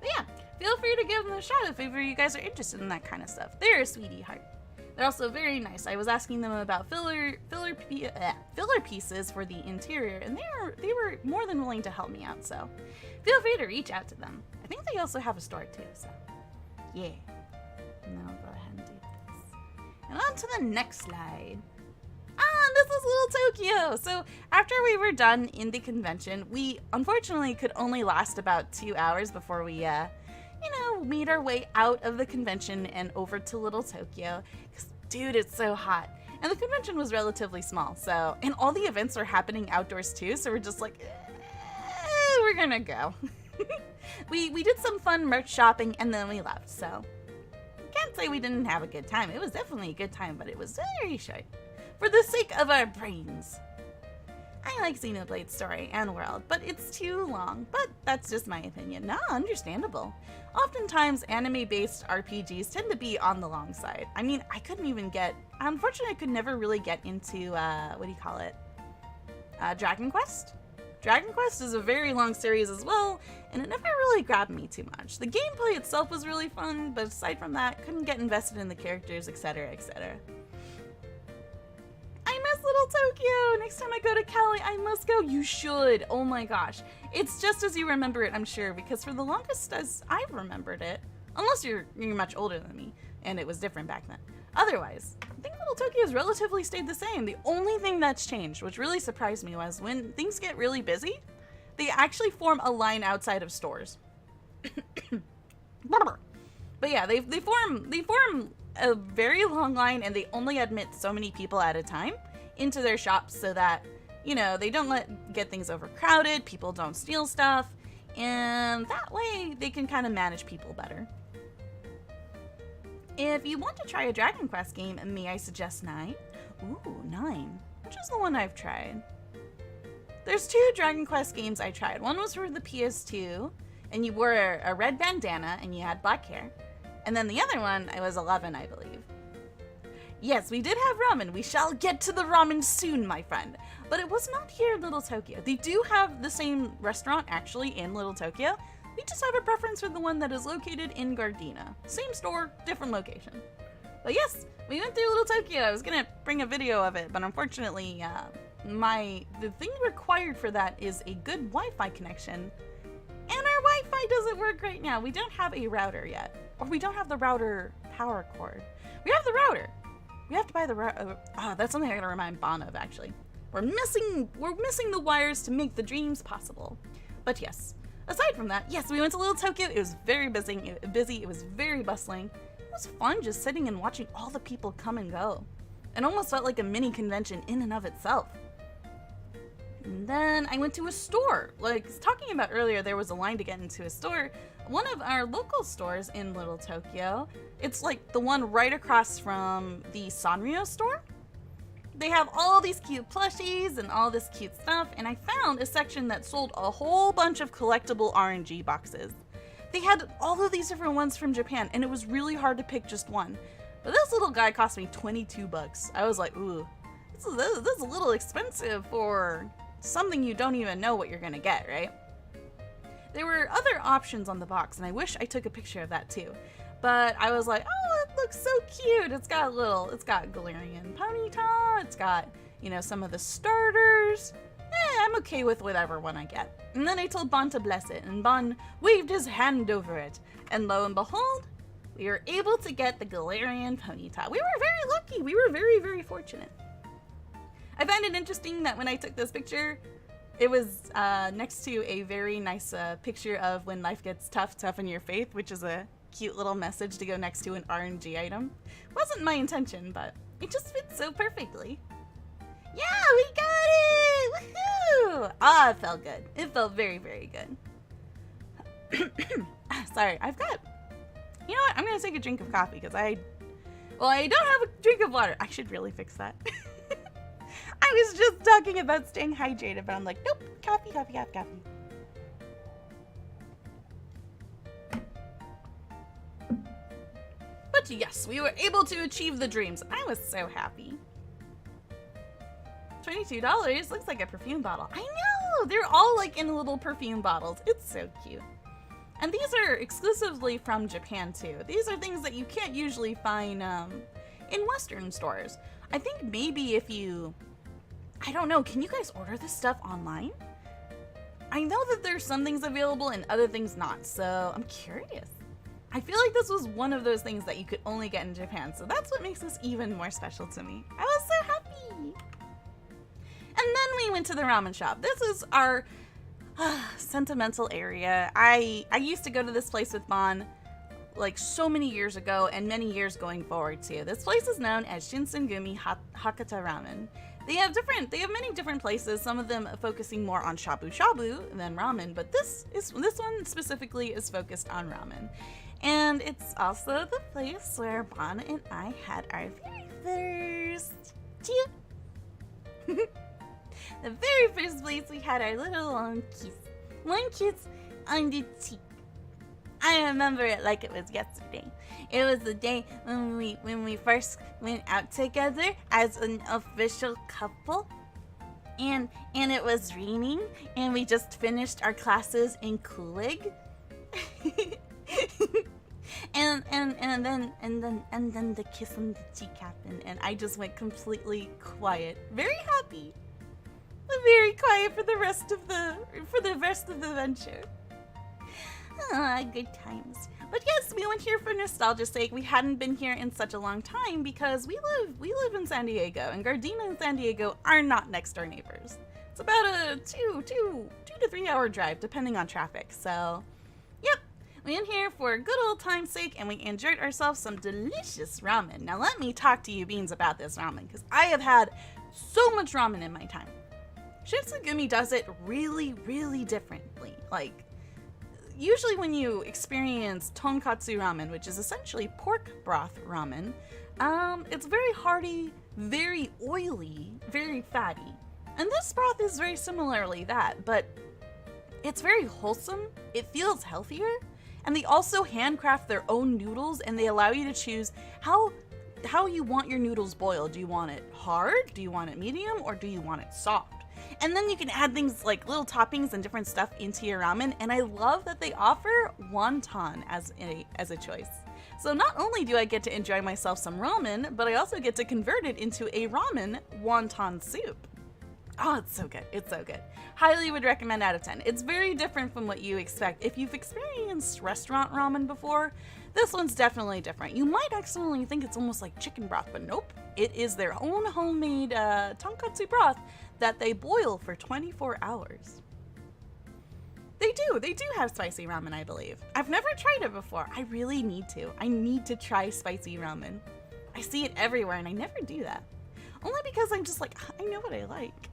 But yeah, feel free to give them a shot if ever you guys are interested in that kind of stuff. They're a sweetie heart. They're also very nice. I was asking them about filler pieces for the interior, and they were more than willing to help me out, so feel free to reach out to them. I think they also have a store too, so yeah. And then I'll go ahead and do this. And on to the next slide. This is Little Tokyo! So after we were done in the convention, we unfortunately could only last about 2 hours before we made our way out of the convention and over to Little Tokyo. Because, dude, it's so hot. And the convention was relatively small, so, and all the events are happening outdoors too, so we're just like, we're gonna go. We did some fun merch shopping and then we left, so can't say we didn't have a good time. It was definitely a good time, but it was very short. For the sake of our brains. I like Xenoblade's story and world, but it's too long. But that's just my opinion. Nah, understandable. Oftentimes, anime-based RPGs tend to be on the long side. I mean, unfortunately, I could never really get into, Dragon Quest? Dragon Quest is a very long series as well, and it never really grabbed me too much. The gameplay itself was really fun, but aside from that, couldn't get invested in the characters, etc., etc. I miss Little Tokyo! Next time I go to Cali, I must go. You should. Oh my gosh. It's just as you remember it, I'm sure, because for the longest as I've remembered it, unless you're much older than me, and it was different back then. Otherwise, I think Little Tokyo's relatively stayed the same. The only thing that's changed, which really surprised me, was when things get really busy, they actually form a line outside of stores. But yeah, they form a very long line, and they only admit so many people at a time into their shops so that, they don't get things overcrowded, people don't steal stuff, and that way they can kind of manage people better. If you want to try a Dragon Quest game, may I suggest 9? Ooh, 9. Which is the one I've tried? There's 2 Dragon Quest games I tried. One was for the PS2, and you wore a red bandana and you had black hair. And then the other one, I was 11, I believe. Yes, we did have ramen. We shall get to the ramen soon, my friend. But it was not here in Little Tokyo. They do have the same restaurant, actually, in Little Tokyo. We just have a preference for the one that is located in Gardena. Same store, different location. But yes, we went through Little Tokyo. I was gonna bring a video of it, but unfortunately, the thing required for that is a good Wi-Fi connection. And our Wi-Fi doesn't work right now. We don't have a router yet. Or we don't have the router power cord. We have the router. We have to buy the router. That's something I gotta remind Bon of, actually. We're missing the wires to make the dreams possible. But yes, aside from that, yes, we went to Little Tokyo. It was very busy. It was very bustling. It was fun just sitting and watching all the people come and go. It almost felt like a mini convention in and of itself. And then I went to a store. Like talking about earlier, there was a line to get into a store. One of our local stores in Little Tokyo, it's like the one right across from the Sanrio store. They have all these cute plushies and all this cute stuff, and I found a section that sold a whole bunch of collectible RNG boxes. They had all of these different ones from Japan, and it was really hard to pick just one. But this little guy cost me 22 bucks. I was like, ooh, this is a little expensive for something you don't even know what you're gonna get, right? There were other options on the box, and I wish I took a picture of that too. But I was like, oh, it looks so cute. It's got Galarian Ponyta, it's got, some of the starters. I'm okay with whatever one I get. And then I told Bon to bless it, and Bon waved his hand over it. And lo and behold, we were able to get the Galarian Ponyta. We were very lucky. We were very, very fortunate. I find it interesting that when I took this picture, it was next to a very nice picture of when life gets tough, toughen your faith, which is a cute little message to go next to an RNG item. Wasn't my intention, but it just fits so perfectly. Yeah, we got it! Woohoo! Ah, it felt good. It felt very, very good. Sorry, I've got... You know what? I'm gonna take a drink of coffee because I don't have a drink of water. I should really fix that. I was just talking about staying hydrated, but I'm like, nope, coffee. But yes, we were able to achieve the dreams. I was so happy. $22 looks like a perfume bottle. I know, they're all like in little perfume bottles. It's so cute. And these are exclusively from Japan too. These are things that you can't usually find in Western stores. I think maybe if you, I don't know, can you guys order this stuff online? I know that there's some things available and other things not, so I'm curious. I feel like this was one of those things that you could only get in Japan, so that's what makes this even more special to me. I was so happy. And then we went to the ramen shop. This is our sentimental area. I used to go to this place with Bon like so many years ago and many years going forward too. This place is known as Shinsengumi Hakata Ramen. They have many different places, some of them focusing more on shabu shabu than ramen, but this one specifically is focused on ramen. And it's also the place where Bon and I had our very first chew. The very first place we had our little long kiss on the cheek. I remember it like it was yesterday. It was the day when we first went out together as an official couple. And it was raining and we just finished our classes in Kulig. and then the kiss on the cheek happened and I just went completely quiet. Very happy. Very quiet for the rest of the venture. Ah, good times. But yes, we went here for nostalgia's sake. We hadn't been here in such a long time because we live in San Diego, and Gardena and San Diego are not next door neighbors. It's about a 2 to 3 hour drive depending on traffic. So, yep. We went here for good old time's sake and we enjoyed ourselves some delicious ramen. Now let me talk to you beans about this ramen because I have had so much ramen in my time. Shinsengumi does it really, really differently. Like, usually when you experience tonkatsu ramen, which is essentially pork broth ramen, it's very hearty, very oily, very fatty. And this broth is very similarly that, but it's very wholesome, it feels healthier, and they also handcraft their own noodles and they allow you to choose how you want your noodles boiled. Do you want it hard? Do you want it medium? Or do you want it soft? And then you can add things like little toppings and different stuff into your ramen. And I love that they offer wonton as a choice. So not only do I get to enjoy myself some ramen, but I also get to convert it into a ramen wonton soup. Oh, it's so good. It's so good. Highly would recommend out of 10. It's very different from what you expect. If you've experienced restaurant ramen before, this one's definitely different. You might accidentally think it's almost like chicken broth, but nope. It is their own homemade tonkatsu broth that they boil for 24 hours. They do have spicy ramen, I believe. I've never tried it before. I really need to. I need to try spicy ramen. I see it everywhere and I never do that. Only because I'm just like, I know what I like.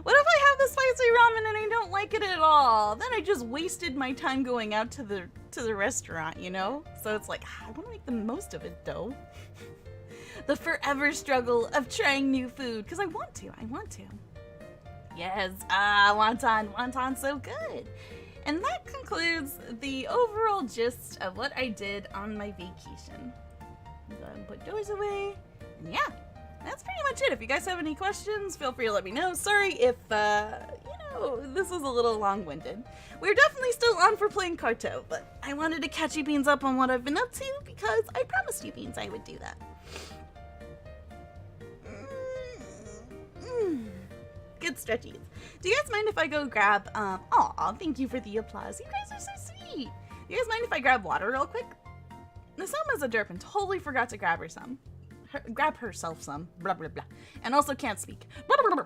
What if I have the spicy ramen and I don't like it at all? Then I just wasted my time going out to the restaurant, you know? So it's like, I want to make the most of it though. The forever struggle of trying new food, because I want to. Yes, wonton's so good. And that concludes the overall gist of what I did on my vacation. Go ahead and put those away. And yeah, that's pretty much it. If you guys have any questions, feel free to let me know. Sorry if, this was a little long-winded. We're definitely still on for playing CARTO, but I wanted to catch you beans up on what I've been up to because I promised you beans I would do that. Good stretchies. Do you guys mind if I go grab, thank you for the applause. You guys are so sweet. Do you guys mind if I grab water real quick? Sohma's a derp and totally forgot to grab her some. Grab herself some. Blah, blah, blah. And also can't speak. Blah, blah, blah,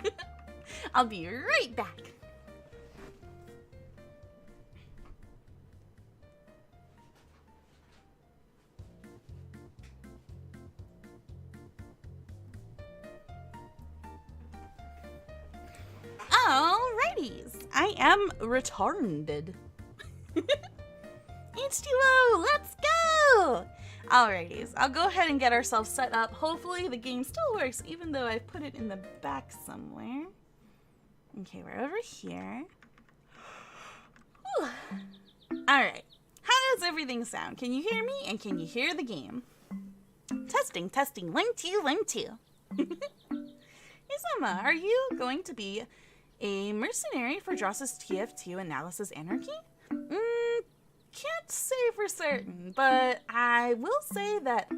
blah. I'll be right back. Alrighties, I am retarded. H2O, let's go! Alrighties, I'll go ahead and get ourselves set up. Hopefully the game still works, even though I put it in the back somewhere. Okay, we're over here. Alright, how does everything sound? Can you hear me, and can you hear the game? Testing, testing, 1, 2, 1, 2. Hey, Sohma, are you going to be A mercenary for Dross's TF2 Analysis Anarchy? Can't say for certain, but I will say that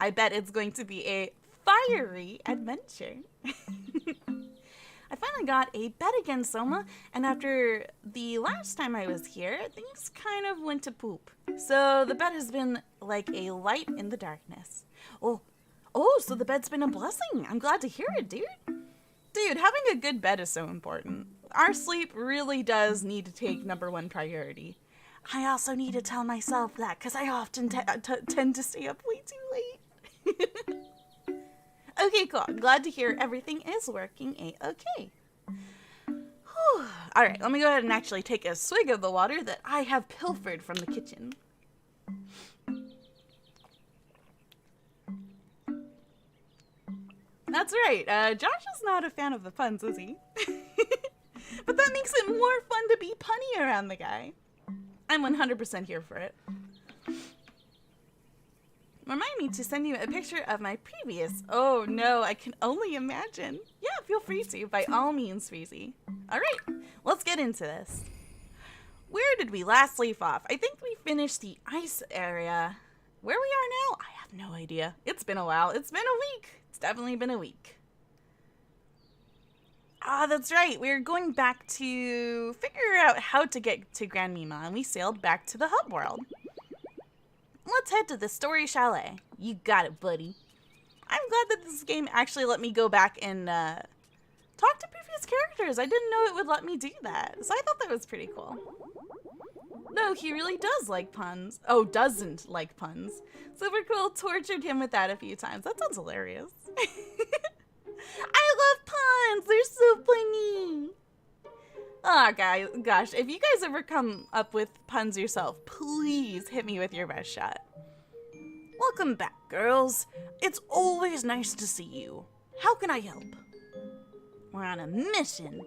I bet it's going to be a fiery adventure. I finally got a bet against Sohma, and after the last time I was here, things kind of went to poop. So the bet has been like a light in the darkness. Oh, so the bet's been a blessing. I'm glad to hear it, dude. Dude, having a good bet is so important. Our sleep really does need to take #1 priority. I also need to tell myself that because I often tend to stay up way too late. Okay, cool. I'm glad to hear everything is working a-okay. Alright, let me go ahead and actually take a swig of the water that I have pilfered from the kitchen. That's right, Josh is not a fan of the puns, is he? But that makes it more fun to be punny around the guy. I'm 100% here for it. Remind me to send you a picture of my previous. Oh no, I can only imagine. Yeah, feel free to, by all means, Freezy. Alright, let's get into this. Where did we last leave off? I think we finished the ice area. Where we are now? I have no idea. It's been a while. It's been a week. It's definitely been a week. Ah, that's right. We're going back to figure out how to get to Grand Mima, and we sailed back to the hub world. Let's head to the Story Chalet. You got it, buddy. I'm glad that this game actually let me go back and talk to previous characters. I didn't know it would let me do that, so I thought that was pretty cool. No, he really does like puns. Oh, doesn't like puns. Super Cool tortured him with that a few times. That sounds hilarious. I love puns. They're so funny. Oh, gosh, if you guys ever come up with puns yourself, please hit me with your best shot. Welcome back, girls. It's always nice to see you. How can I help? We're on a mission.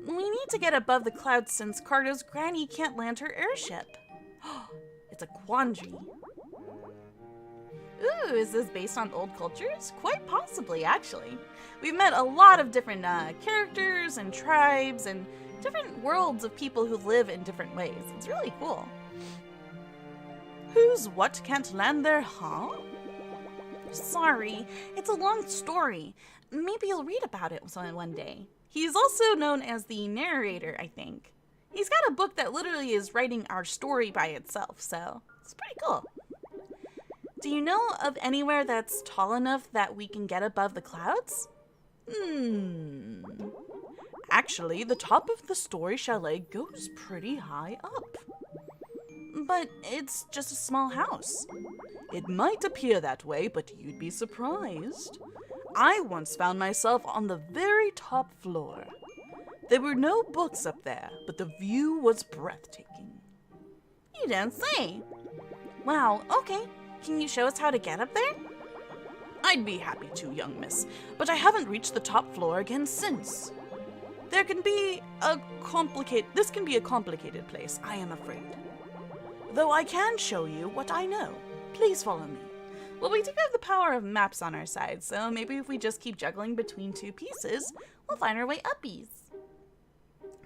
We need to get above the clouds since CARTO's granny can't land her airship. It's a quandary. Ooh, is this based on old cultures? Quite possibly, actually. We've met a lot of different characters and tribes and different worlds of people who live in different ways. It's really cool. Who's what can't land there, huh? Sorry, it's a long story. Maybe you'll read about it one day. He's also known as the narrator, I think. He's got a book that literally is writing our story by itself, so it's pretty cool. Do you know of anywhere that's tall enough that we can get above the clouds? Actually, the top of the Story Chalet goes pretty high up. But it's just a small house. It might appear that way, but you'd be surprised. I once found myself on the very top floor. There were no books up there, but the view was breathtaking. You don't say. Wow, okay. Can you show us how to get up there? I'd be happy to, young miss, but I haven't reached the top floor again since. This can be a complicated place, I am afraid. Though I can show you what I know. Please follow me. Well, we do have the power of maps on our side, so maybe if we just keep juggling between two pieces, we'll find our way uppies.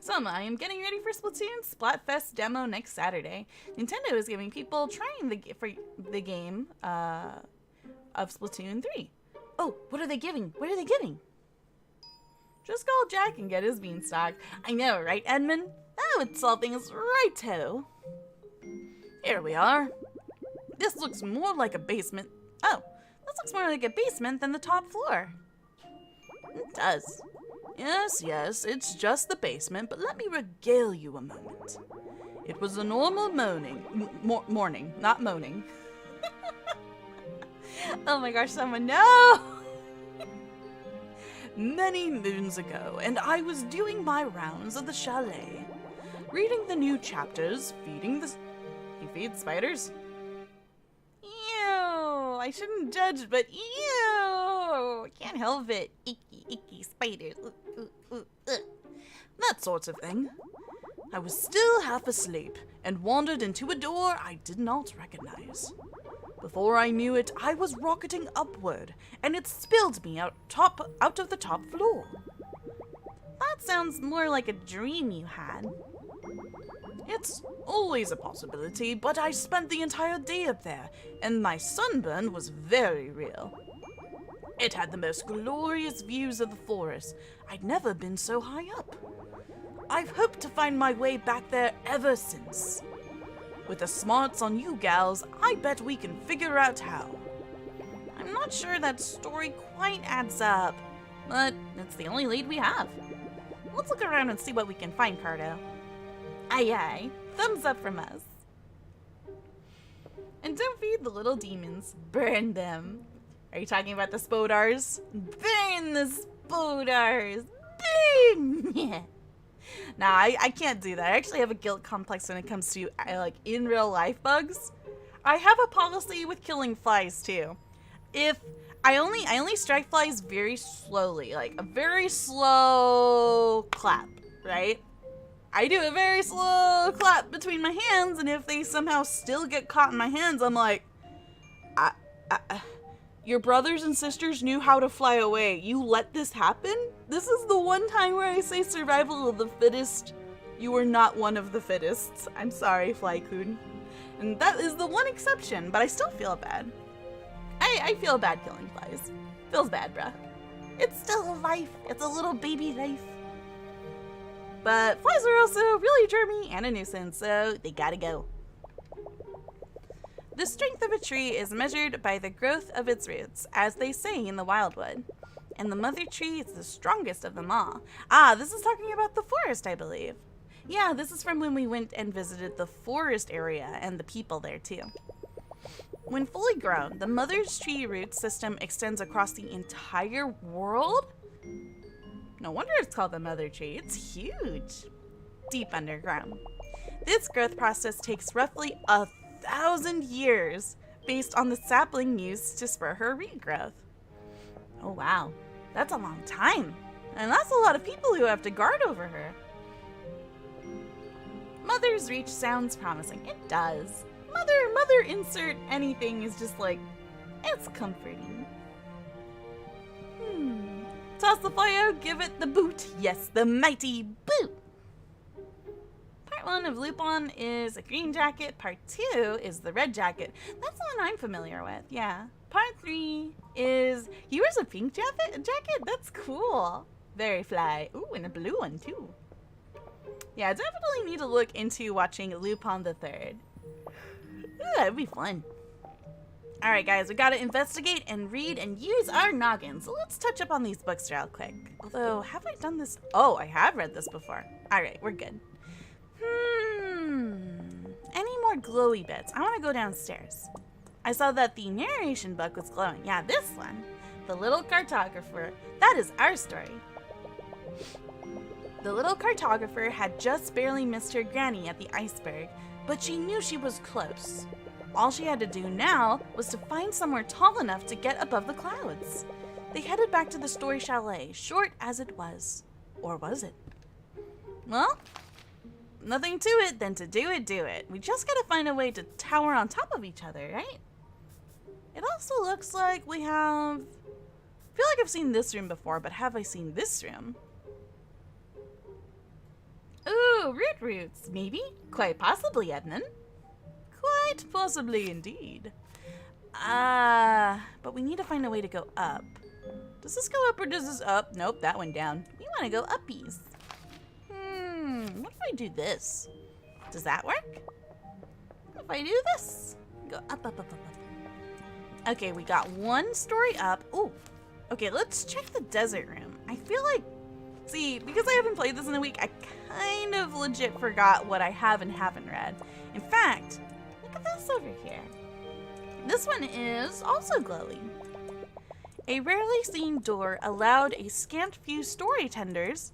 Sohma, I am getting ready for Splatoon Splatfest demo next Saturday. Nintendo is giving people trying the game of Splatoon 3. Oh, what are they giving? What are they giving? Just call Jack and get his beanstalk. I know, right, Edmund? That would solve things right-o. Here we are. This looks more like a basement. Oh, this looks more like a basement than the top floor. It does. Yes, it's just the basement, but let me regale you a moment. It was a normal morning, not moaning. Oh my gosh, someone, no! Many moons ago, and I was doing my rounds of the chalet, reading the new chapters, He feeds spiders? Ew, I shouldn't judge, but ew! Can't help it. Icky spiders. That sort of thing. I was still half asleep and wandered into a door I did not recognize. Before I knew it, I was rocketing upward, and it spilled me out of the top floor. that sounds more like a dream you had. It's always a possibility, but I spent the entire day up there, and my sunburn was very real. It had the most glorious views of the forest. I'd never been so high up. I've hoped to find my way back there ever since. With the smarts on you gals, I bet we can figure out how. I'm not sure that story quite adds up, but it's the only lead we have. Let's look around and see what we can find, CARTO. Aye aye, thumbs up from us. And don't feed the little demons, burn them. Are you talking about the spodars? Burn the spodars! Burn! Yeah. Nah, I can't do that. I actually have a guilt complex when it comes to like in real life bugs. I have a policy with killing flies too. If I only strike flies very slowly, like a very slow clap, right? I do a very slow clap between my hands, and if they somehow still get caught in my hands, I'm like, your brothers and sisters knew how to fly away. You let this happen? This is the one time where I say survival of the fittest. You are not one of the fittest. I'm sorry, Flycoon. And that is the one exception, but I still feel bad. I feel bad killing flies. Feels bad, bruh. It's still a life. It's a little baby life. But flies are also really germy and a nuisance, so they gotta go. The strength of a tree is measured by the growth of its roots, as they say in the wildwood. And the mother tree is the strongest of them all. Ah, this is talking about the forest, I believe. Yeah, this is from when we went and visited the forest area and the people there too. When fully grown, the mother's tree root system extends across the entire world? No wonder it's called the mother tree. It's huge. Deep underground. This growth process takes roughly 1,000 years based on the sapling used to spur her regrowth. Oh wow, that's a long time. And that's a lot of people who have to guard over her. Mother's reach sounds promising. It does. Mother insert anything is just like, it's comforting. Toss the fly out, give it the boot. Yes, the mighty boot. Part 1 of Lupin is a green jacket. Part 2 is the red jacket. That's the one I'm familiar with, yeah. Part 3 is, he wears a pink jacket? That's cool. Very fly. Ooh, and a blue one too. Yeah, I definitely need to look into watching Lupin the Third. Ooh, that'd be fun. Alright guys, we gotta investigate and read and use our noggins. So let's touch up on these books real quick. Although, have I done this? Oh, I have read this before. Alright, we're good. Any more glowy bits? I want to go downstairs. I saw that the narration book was glowing. Yeah, this one. The Little Cartographer. That is our story. The Little Cartographer had just barely missed her granny at the iceberg, but she knew she was close. All she had to do now was to find somewhere tall enough to get above the clouds. They headed back to the Story Chalet, short as it was. Or was it? Well, nothing to it than to do it. We just gotta find a way to tower on top of each other, right? It also looks like we have... I feel like I've seen this room before, but have I seen this room? Ooh, roots, maybe? Quite possibly, Edmund. Quite possibly indeed. But we need to find a way to go up. Does this go up or does this up? Nope, that went down. We want to go uppies. What if I do this? Does that work? What if I do this? Go up. Okay, we got one story up. Ooh. Okay, let's check the desert room. I feel like, see, because I haven't played this in a week, I kind of legit forgot what I have and haven't read. In fact, look at this over here. This one is also glowy. A rarely seen door allowed a scant few story tenders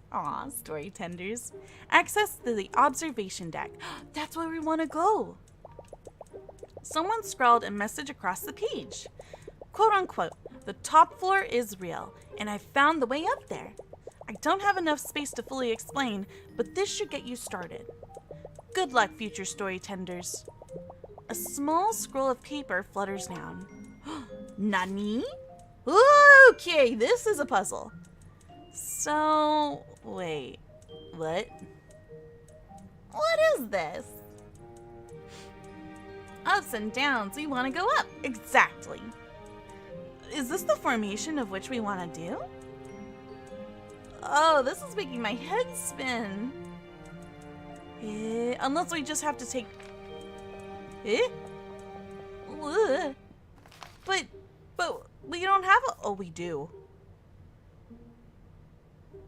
access to the observation deck. That's where we want to go. Someone scrawled a message across the page. Quote unquote, the top floor is real, and I found the way up there. I don't have enough space to fully explain, but this should get you started. Good luck, future story tenders. A small scroll of paper flutters down. Nani? Okay, this is a puzzle. So, Wait, what? What is this? Ups and downs, we want to go up. Exactly. Is this the formation of which we want to do? Oh, this is making my head spin. Unless we just have to take... Ugh. But we don't have a... Oh, we do.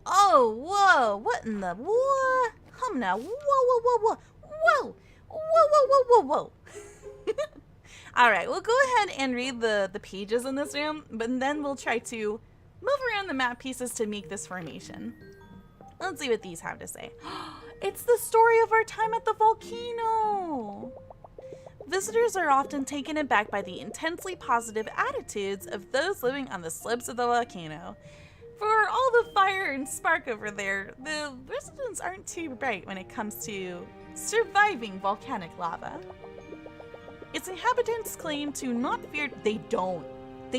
Oh, whoa. What in the... What? Hum now. Whoa, whoa, whoa, whoa. Whoa. Whoa, whoa, whoa, whoa, whoa. Alright, we'll go ahead and read the pages in this room, but then we'll try to move around the map pieces to make this formation. Let's see what these have to say. It's the story of our time at the volcano! Visitors are often taken aback by the intensely positive attitudes of those living on the slopes of the volcano. For all the fire and spark over there, the residents aren't too bright when it comes to surviving volcanic lava. Its inhabitants claim to not fear... They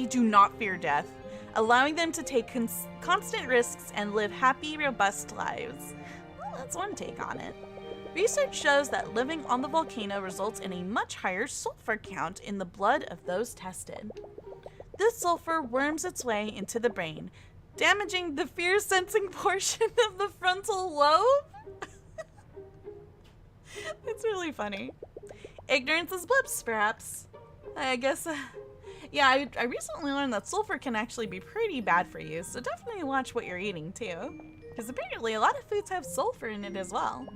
do not fear death, allowing them to take constant risks and live happy, robust lives. Well, that's one take on it. Research shows that living on the volcano results in a much higher sulfur count in the blood of those tested. This sulfur worms its way into the brain, damaging the fear-sensing portion of the frontal lobe? It's really funny. Ignorance is bliss, perhaps. I guess, yeah, I recently learned that sulfur can actually be pretty bad for you, so definitely watch what you're eating, too. Because apparently a lot of foods have sulfur in it as well.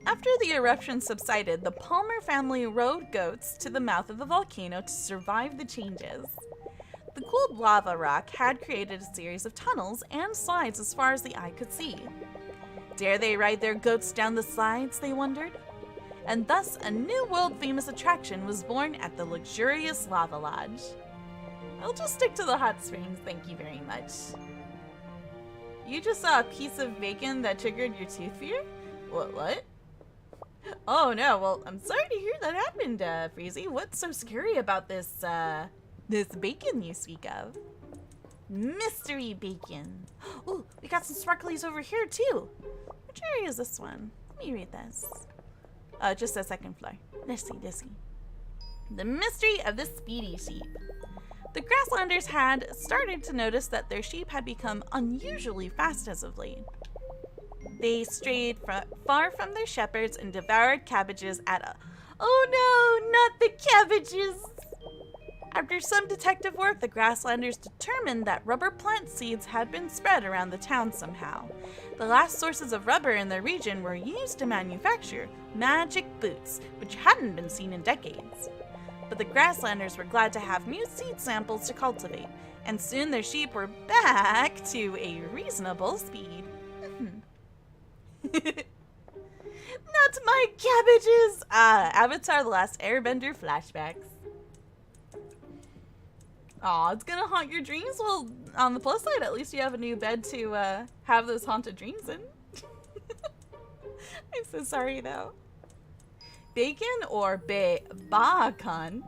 After the eruption subsided, the Palmer family rode goats to the mouth of the volcano to survive the changes. The cooled lava rock had created a series of tunnels and slides as far as the eye could see. Dare they ride their goats down the slides, they wondered? And thus a new world-famous attraction was born at the luxurious Lava Lodge. I'll just stick to the hot springs, thank you very much. You just saw a piece of bacon that triggered your tooth fear? What? Oh no, well, I'm sorry to hear that happened, Freezy. What's so scary about this bacon you speak of? Mystery bacon. Ooh, we got some sparklies over here too. Which area is this one? Let me read this. Just the second floor. Let's see. The mystery of the Speedy sheep. The Grasslanders had started to notice that their sheep had become unusually fast as of late. They strayed far from their shepherds and devoured cabbages at a... Oh no, not the cabbages! After some detective work, the Grasslanders determined that rubber plant seeds had been spread around the town somehow. The last sources of rubber in the region were used to manufacture magic boots, which hadn't been seen in decades. But the Grasslanders were glad to have new seed samples to cultivate, and soon their sheep were back to a reasonable speed. Not my cabbages! Avatar: The Last Airbender flashbacks. Aw, it's gonna haunt your dreams? Well, on the plus side, at least you have a new bed to have those haunted dreams in. I'm so sorry, though. Bacon or bacon?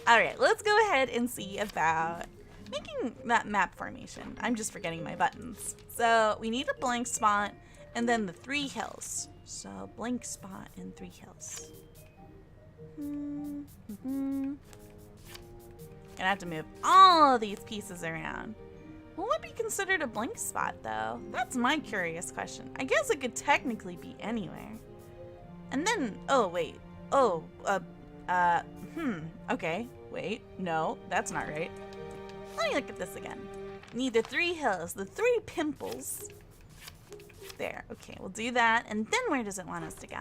Alright, let's go ahead and see about making that map formation. I'm just forgetting my buttons. So, we need a blank spot, and then the 3 hills. So, blank spot and 3 hills. Gonna have to move all these pieces around. What would be considered a blank spot, though? That's my curious question. I guess it could technically be anywhere. And then, oh, wait. Oh, okay. Wait, no, that's not right. Let me look at this again. Need the 3 hills, the 3 pimples. There, okay, we'll do that. And then where does it want us to go?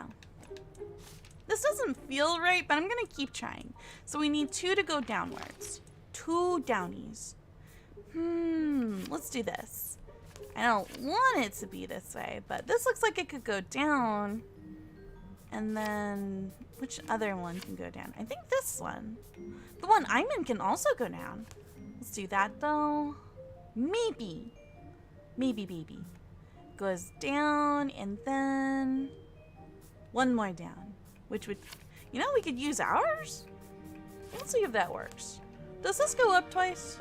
This doesn't feel right, but I'm gonna keep trying. So we need 2 to go downwards. 2 downies. Let's do this. I don't want it to be this way, but this looks like it could go down. And then, which other one can go down? I think this one. The one I'm in can also go down. Let's do that though. Maybe. Maybe, baby. Goes down and then 1 more down. Which would, you know, we could use ours? Let's see if that works. Does this go up twice?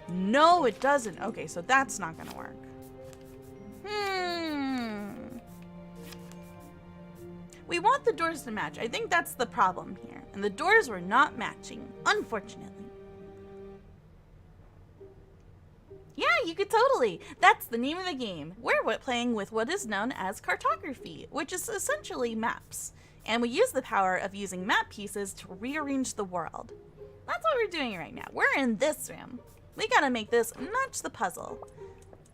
No, it doesn't. Okay, so that's not gonna work. We want the doors to match. I think that's the problem here. And the doors were not matching, unfortunately. Yeah, you could totally. That's the name of the game. We're playing with what is known as cartography, which is essentially maps. And we use the power of using map pieces to rearrange the world. That's what we're doing right now. We're in this room. We gotta make this match the puzzle.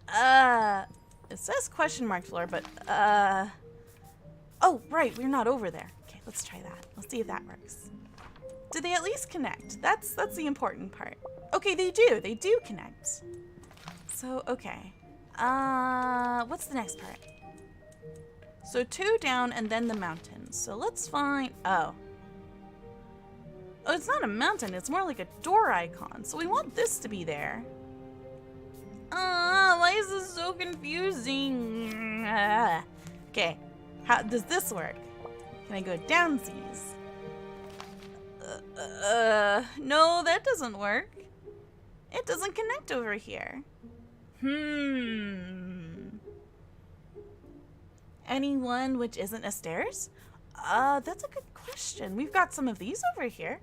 It says question mark floor, but, oh, right, we're not over there. Okay, let's try that. Let's see if that works. Do they at least connect? That's the important part. Okay, they do. They do connect. So, okay. What's the next part? So 2 down and then the mountain. So let's find, oh, it's not a mountain. It's more like a door icon. So we want this to be there. Why is this so confusing? Okay, how does this work? Can I go downsies? No, that doesn't work. It doesn't connect over here. Anyone which isn't a stairs? That's a good question. We've got some of these over here.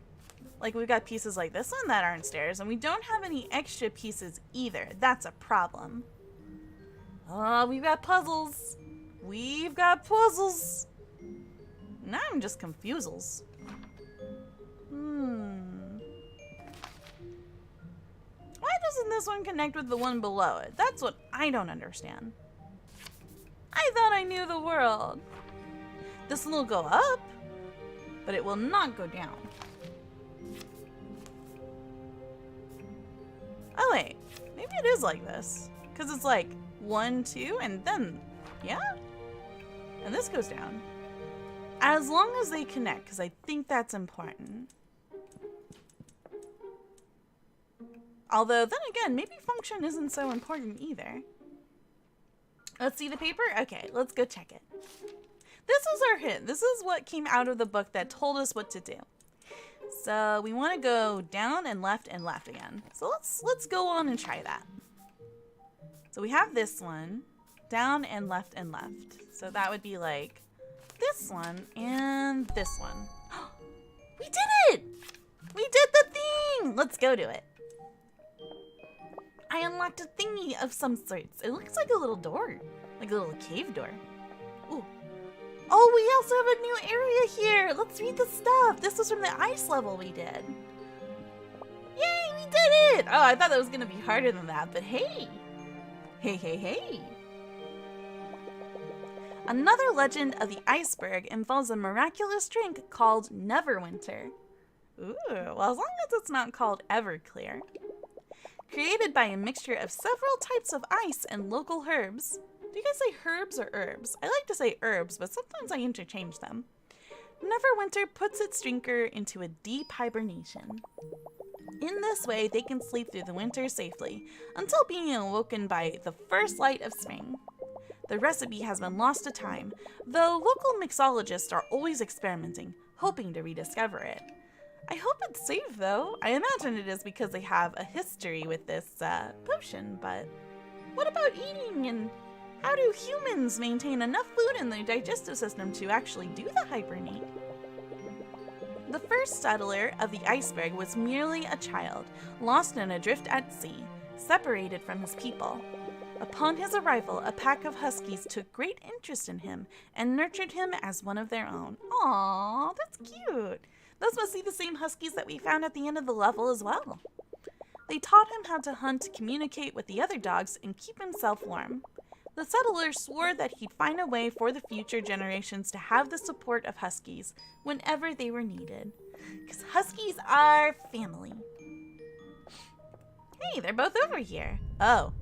Like, we've got pieces like this one that aren't stairs, and we don't have any extra pieces either. That's a problem. We've got puzzles. We've got puzzles. Now I'm just confusals. Why doesn't this one connect with the one below it? That's what I don't understand. I thought I knew the world. This one will go up, but it will not go down. Oh wait, maybe it is like this. Because it's like 1, 2, and then, yeah? And this goes down. As long as they connect, because I think that's important. Although, then again, maybe function isn't so important either. Let's see the paper? Okay, let's go check it. This was our hint. This is what came out of the book that told us what to do. So we want to go down and left again. So let's go on and try that. So we have this one, down and left. So that would be like this one and this one. We did it! We did the thing! Let's go to it. I unlocked a thingy of some sorts. It looks like a little door, like a little cave door. Ooh. Oh, we also have a new area here. Let's read the stuff. This was from the ice level we did. Yay, we did it! Oh, I thought that was gonna be harder than that, but hey. Hey. Another legend of the iceberg involves a miraculous drink called Neverwinter. Ooh, well, as long as it's not called Everclear. Created by a mixture of several types of ice and local herbs. Do you guys say herbs or herbs? I like to say herbs, but sometimes I interchange them. Neverwinter puts its drinker into a deep hibernation. In this way, they can sleep through the winter safely, until being awoken by the first light of spring. The recipe has been lost to time, though local mixologists are always experimenting, hoping to rediscover it. I hope it's safe, though. I imagine it is because they have a history with this potion, but what about eating, and how do humans maintain enough food in their digestive system to actually do the hibernate? The first settler of the iceberg was merely a child, lost and adrift at sea, separated from his people. Upon his arrival, a pack of huskies took great interest in him and nurtured him as one of their own. Aww, that's cute. Those must be the same huskies that we found at the end of the level as well. They taught him how to hunt, communicate with the other dogs, and keep himself warm. The settler swore that he'd find a way for the future generations to have the support of huskies whenever they were needed. Because huskies are family. Hey, they're both over here. Oh,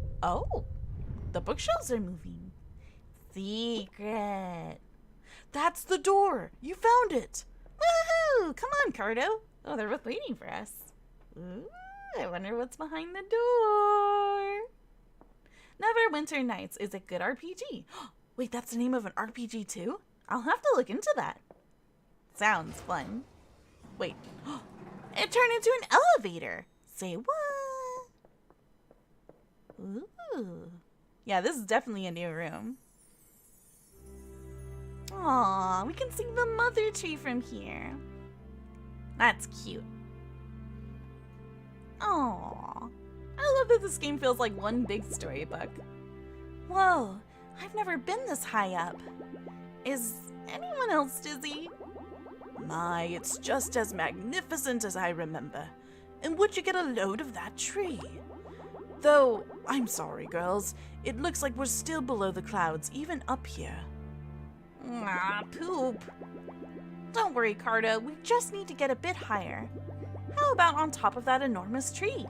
the bookshelves are moving. Secret. That's the door. You found it. Woohoo! Come on, CARTO. Oh, they're both waiting for us. Ooh, I wonder what's behind the door. Neverwinter Nights is a good RPG. Wait, that's the name of an RPG too? I'll have to look into that. Sounds fun. Wait, it turned into an elevator. Say what? Ooh. Yeah, this is definitely a new room. Aw, we can see the mother tree from here. That's cute. Aw. I love that this game feels like one big storybook. Whoa, I've never been this high up. Is anyone else dizzy? My, it's just as magnificent as I remember. And would you get a load of that tree? Though, I'm sorry, girls. It looks like we're still below the clouds, even up here. Ah, poop. Don't worry, CARTO. We just need to get a bit higher. How about on top of that enormous tree?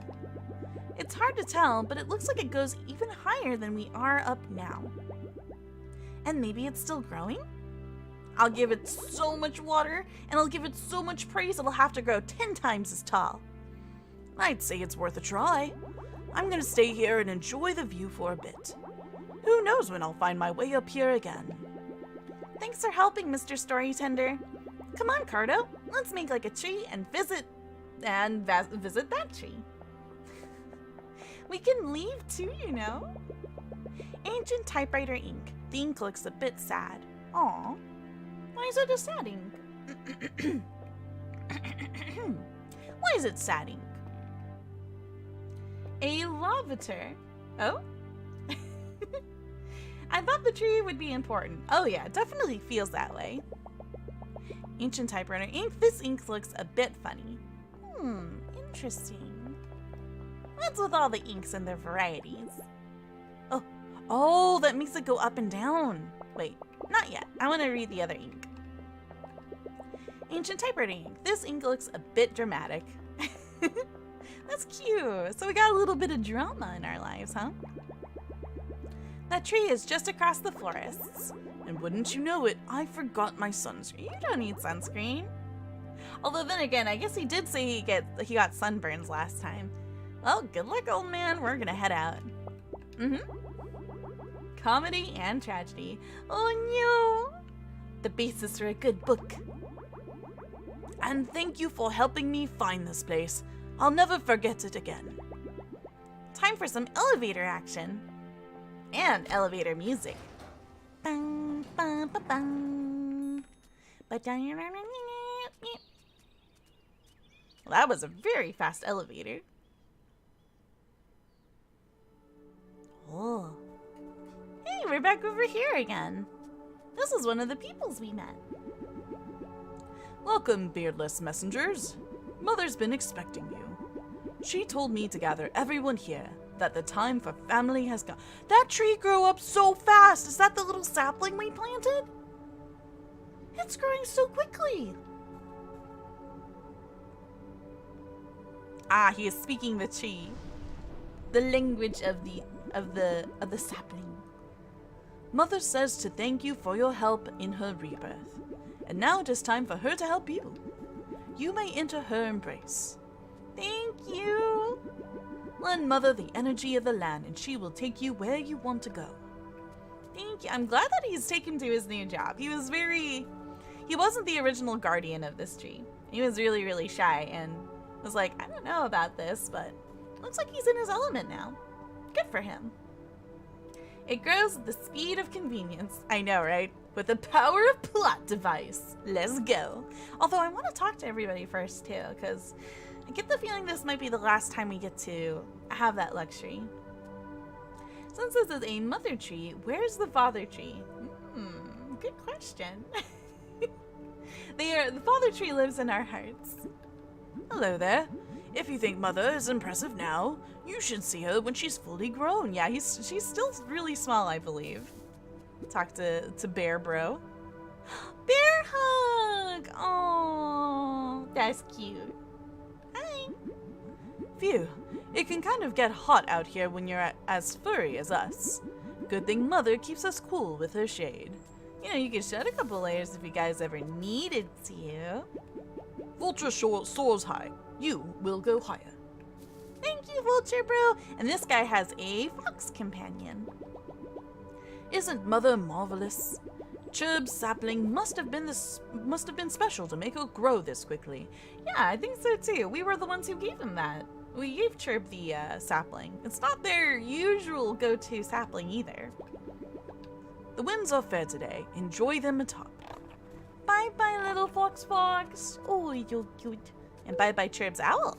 It's hard to tell, but it looks like it goes even higher than we are up now. And maybe it's still growing? I'll give it so much water, and I'll give it so much praise it'll have to grow 10 times as tall. I'd say it's worth a try. I'm gonna stay here and enjoy the view for a bit. Who knows when I'll find my way up here again. Thanks for helping, Mr. Storytender. Come on, CARTO. Let's make like a tree and visit that tree. We can leave too, you know. Ancient typewriter ink. The ink looks a bit sad. Aw. Why is it a sad ink? Why is it sad ink? A lavater. Oh? I thought the tree would be important. Oh yeah, it definitely feels that way. Ancient typewriter ink. This ink looks a bit funny. Interesting. What's with all the inks and their varieties? Oh, that makes it go up and down. Wait, not yet. I want to read the other ink. Ancient typewriter ink. This ink looks a bit dramatic. That's cute. So we got a little bit of drama in our lives, huh? That tree is just across the forests. And wouldn't you know it, I forgot my sunscreen. You don't need sunscreen. Although then again, I guess he did say he got sunburns last time. Well, good luck, old man. We're gonna head out. Comedy and tragedy. Oh no! The basis for a good book. And thank you for helping me find this place. I'll never forget it again. Time for some elevator action. And elevator music. Bang, bang, bang, bang. Well, that was a very fast elevator. Oh. Hey, we're back over here again. This is one of the peoples we met. Welcome, beardless messengers. Mother's been expecting you. She told me to gather everyone here, that the time for family has come. That tree grew up so fast! Is that the little sapling we planted? It's growing so quickly! Ah, he is speaking the tree. The language of the sapling. Mother says to thank you for your help in her rebirth. And now it is time for her to help you. You may enter her embrace. Thank you! Lend Mother the energy of the land and she will take you where you want to go. Thank you. I'm glad that he's taken to his new job. He wasn't the original guardian of this tree. He was really, really shy and was like, I don't know about this, but looks like he's in his element now. Good for him. It grows at the speed of convenience. I know, right? With the power of plot device. Let's go. Although I want to talk to everybody first too, because I get the feeling this might be the last time we get to have that luxury. Since this is a mother tree, where's the father tree? Good question. The father tree lives in our hearts. Hello there. If you think Mother is impressive now, you should see her when she's fully grown. Yeah, she's still really small, I believe. Talk to Bear Bro. Bear hug! Aww, that's cute. Hi. Phew, it can kind of get hot out here when you're as furry as us. Good thing Mother keeps us cool with her shade. You know, you can shed a couple layers if you guys ever needed to. Vulture soars high. You will go higher. Thank you, Vulture Bro. And this guy has a fox companion. Isn't Mother marvelous? Churb's sapling must have been special to make her grow this quickly. Yeah, I think so too. We were the ones who gave him that. We gave Chirp the sapling. It's not their usual go-to sapling either. The winds are fair today. Enjoy them atop. Bye-bye, little fox. Oh, you're cute. And bye-bye, Chirp's owl.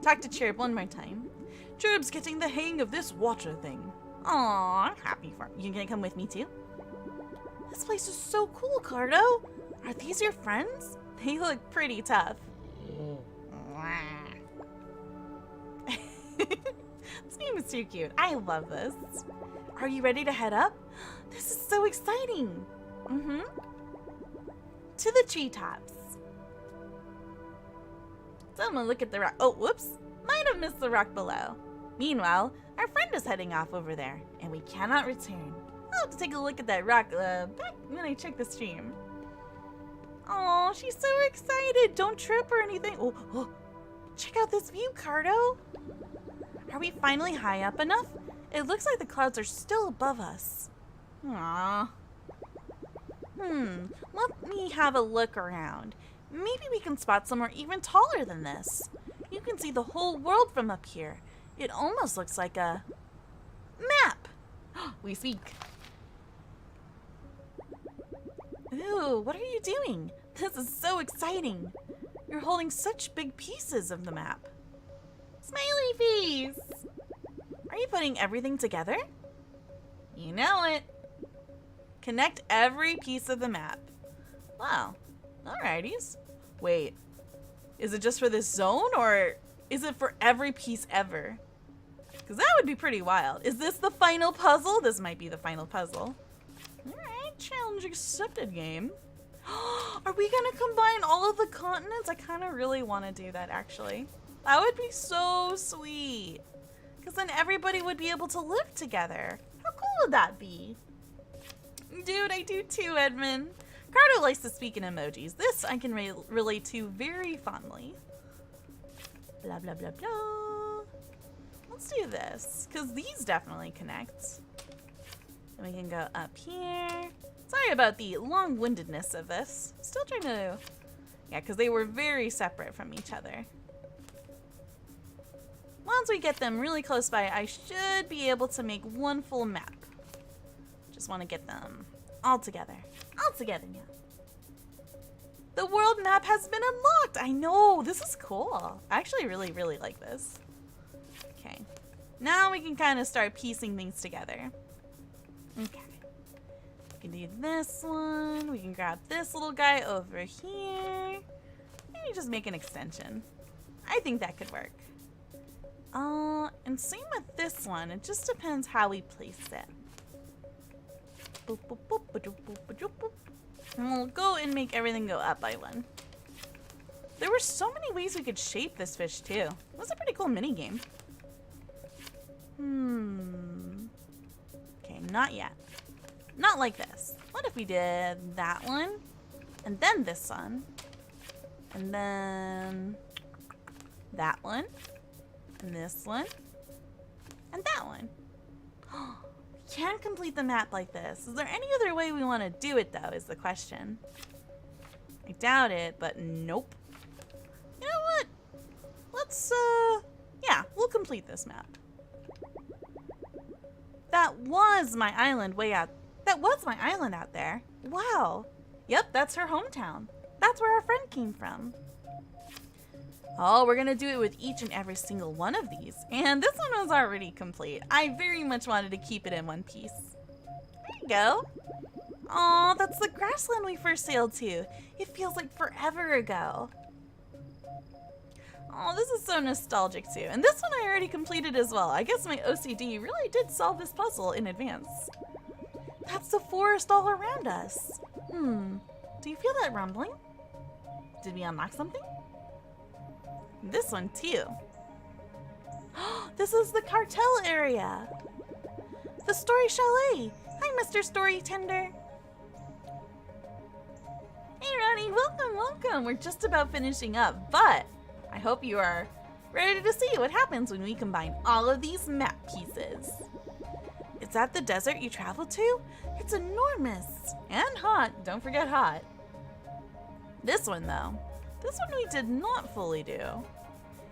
Talk to Chirp one more time. Chirp's getting the hang of this water thing. Aw, I'm happy for him. You gonna come with me too? This place is so cool, Carto. Are these your friends? They look pretty tough. This game is too cute. I love this. Are you ready to head up? This is so exciting. To the treetops. Someone look at the rock. Oh, whoops. Might have missed the rock below. Meanwhile, our friend is heading off over there, and we cannot return. I'll have to take a look at that rock back when I check the stream. Oh, she's so excited. Don't trip or anything. Oh, check out this view, Carto. Are we finally high up enough? It looks like the clouds are still above us. Aww. Let me have a look around. Maybe we can spot somewhere even taller than this. You can see the whole world from up here. It almost looks like a map. We speak. Ooh, what are you doing? This is so exciting. You're holding such big pieces of the map. Smiley face! Are you putting everything together? You know it. Connect every piece of the map. Wow. Alrighties. Wait. Is it just for this zone or is it for every piece ever? Because that would be pretty wild. Is this the final puzzle? This might be the final puzzle. Alright, challenge accepted, game. Are we gonna combine all of the continents? I kind of really want to do that, actually. That would be so sweet. Because then everybody would be able to live together. How cool would that be? Dude, I do too, Edmund. Carto likes to speak in emojis. This I can relate to very fondly. Blah, blah, blah, blah. Let's do this, because these definitely connect. And we can go up here. Sorry about the long-windedness of this. Still trying to... Yeah, because they were very separate from each other. Once we get them really close by, I should be able to make one full map. Just want to get them all together. All together now. The world map has been unlocked. I know, this is cool. I actually really, really like this. Okay. Now we can kind of start piecing things together. Okay. We can do this one. We can grab this little guy over here. Maybe just make an extension. I think that could work. And same with this one. It just depends how we place it. Boop, boop, boop, ba-doop, boop, ba-doop, boop. And we'll go and make everything go up by one. There were so many ways we could shape this fish too. It was a pretty cool mini game. Okay, not yet. Not like this. What if we did that one, and then this one, and then that one, and this one, and that one? Can't complete the map like this. Is there any other way we want to do it, though, is the question. I doubt it, but nope. You know what? Let's, yeah, we'll complete this map. That was my island way out. That was my island out there. Wow. Yep, that's her hometown. That's where our friend came from. Oh, we're gonna do it with each and every single one of these. And this one was already complete. I very much wanted to keep it in one piece. There you go. Aw, that's the grassland we first sailed to. It feels like forever ago. Oh, this is so nostalgic too. And this one I already completed as well. I guess my OCD really did solve this puzzle in advance. That's the forest all around us. Do you feel that rumbling? Did we unlock something? This one too. This is the cartel area. The Story Chalet. Hi, Mr. Story Tender. Hey, Ronnie, welcome, welcome. We're just about finishing up, but I hope you are ready to see what happens when we combine all of these map pieces. Is that the desert you traveled to? It's enormous and hot. Don't forget hot. This one, though. This one we did not fully do.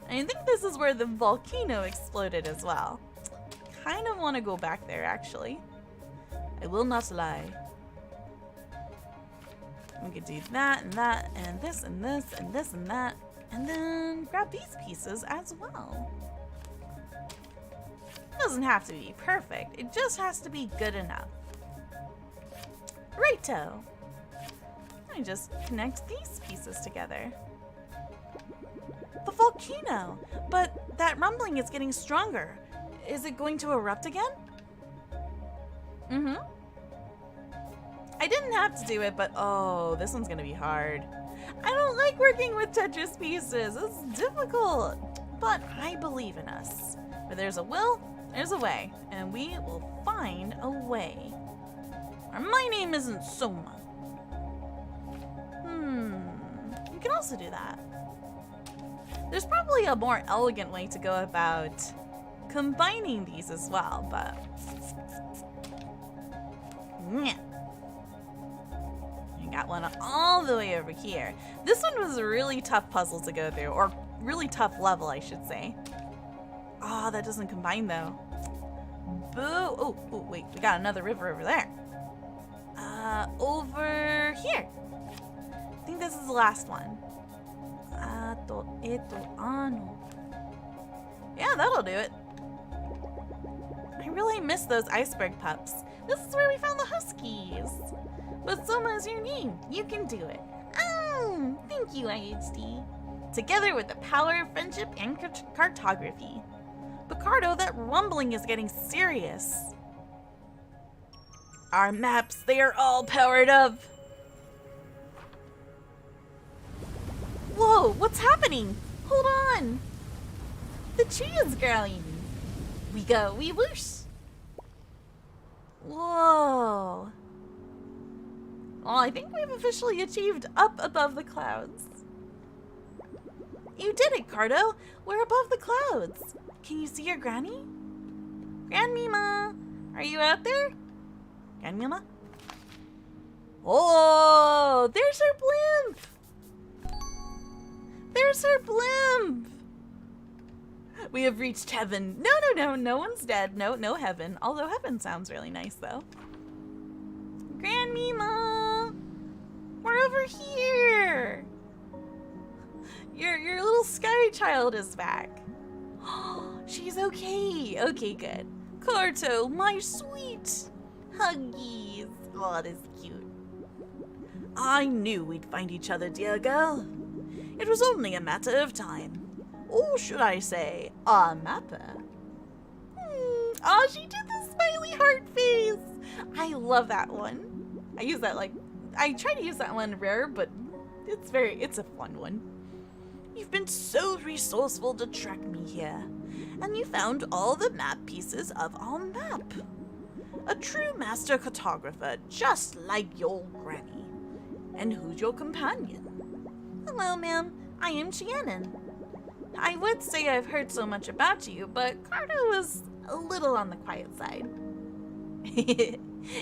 I think this is where the volcano exploded as well. Kind of want to go back there, actually. I will not lie. We could do that, and this, and this, and this, and that. And then grab these pieces as well. It doesn't have to be perfect. It just has to be good enough. Righto. I just connect these pieces together. The volcano! But that rumbling is getting stronger. Is it going to erupt again? Mm-hmm. I didn't have to do it, but oh, this one's gonna be hard. I don't like working with Tetris pieces. It's difficult. But I believe in us. Where there's a will, there's a way. And we will find a way. Or my name isn't Sohma. You can also do that. There's probably a more elegant way to go about combining these as well, but... yeah. I got one all the way over here. This one was a really tough puzzle to go through, or really tough level, I should say. Oh, that doesn't combine though. Boo! Oh, wait, we got another river over there. Over here. I think this is the last one. Yeah, that'll do it. I really miss those iceberg pups. This is where we found the huskies. But Sohma is your name. You can do it. Oh, thank you, IHD. Together with the power of friendship and cartography. But CARTO, that rumbling is getting serious. Our maps, they are all powered up. Whoa, what's happening? Hold on. The tree is growing. We go, we whoosh. Whoa. Well, I think we've officially achieved up above the clouds. You did it, CARTO. We're above the clouds. Can you see your granny? Grandmima, are you out there? Grandmima? Oh, there's her blimp. There's her blimp! We have reached heaven. No one's dead. No heaven. Although heaven sounds really nice, though. Grandmima! We're over here! Your little sky child is back. She's okay. Okay, good. CARTO, my sweet huggies. Oh, that is cute. I knew we'd find each other, dear girl. It was only a matter of time. Or should I say, a mapper. Oh, she did the smiley heart face. I love that one. I use that I try to use that one rare, but it's a fun one. You've been so resourceful to track me here. And you found all the map pieces of our map. A true master cartographer, just like your granny. And who's your companion? Hello, ma'am. I am Shannon. I would say I've heard so much about you, but CARTO is a little on the quiet side.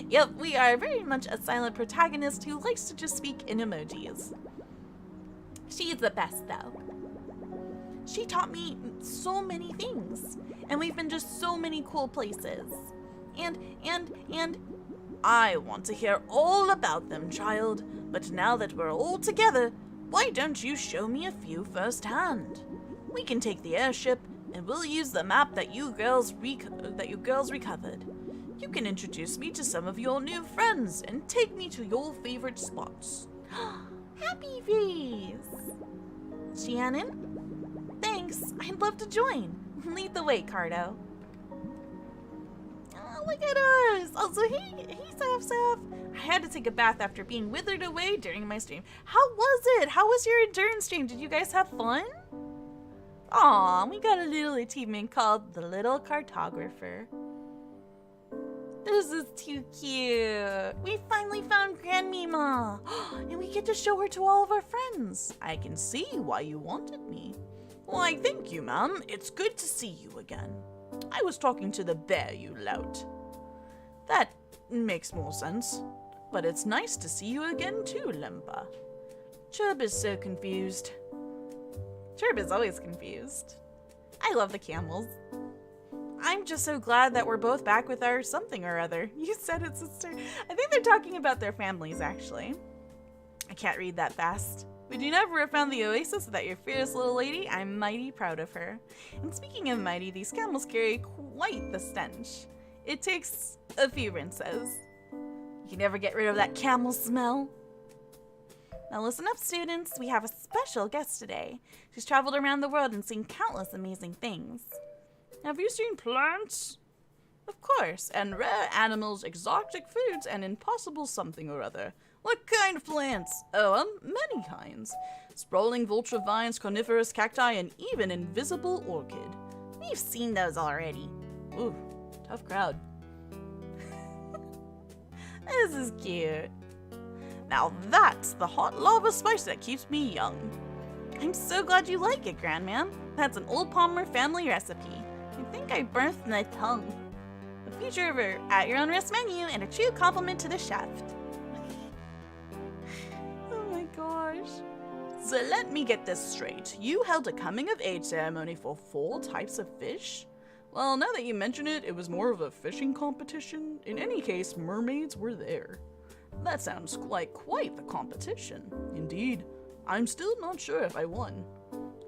Yep, we are very much a silent protagonist who likes to just speak in emojis. She's the best, though. She taught me so many things, and we've been to so many cool places. And I want to hear all about them, child, but now that we're all together, why don't you show me a few firsthand? We can take the airship, and we'll use the map that you girls recovered. You can introduce me to some of your new friends and take me to your favorite spots. Happy face! Shannon? Thanks, I'd love to join. Lead the way, CARTO. Oh, look at us! Also, hey, Saf. I had to take a bath after being withered away during my stream. How was it? How was your endurance stream? Did you guys have fun? Aw, we got a little achievement called the Little Cartographer. This is too cute. We finally found Grandmima. And we get to show her to all of our friends. I can see why you wanted me. Why, thank you, ma'am. It's good to see you again. I was talking to the bear, you lout. That makes more sense. But it's nice to see you again too, Limpa. Chub is so confused. Chirp is always confused. I love the camels. I'm just so glad that we're both back with our something or other. You said it, sister. I think they're talking about their families, actually. I can't read that fast. Would you never have found the oasis without your fierce little lady? I'm mighty proud of her. And speaking of mighty, these camels carry quite the stench. It takes a few rinses. You can never get rid of that camel smell. Now listen up, students. We have a special guest today. She's traveled around the world and seen countless amazing things. Have you seen plants? Of course, and rare animals, exotic foods, and impossible something or other. What kind of plants? Oh, many kinds. Sprawling vulture vines, coniferous cacti, and even invisible orchid. We've seen those already. Ooh, tough crowd. This is cute. Now that's the hot lava spice that keeps me young. I'm so glad you like it, Grandmam. That's an old Palmer family recipe. I think I burnt my tongue. A feature of our at your own risk menu and a true compliment to the chef. Oh my gosh. So let me get this straight. You held a coming of age ceremony for 4 types of fish? Well, now that you mention it, it was more of a fishing competition. In any case, mermaids were there. That sounds like quite the competition. Indeed. I'm still not sure if I won.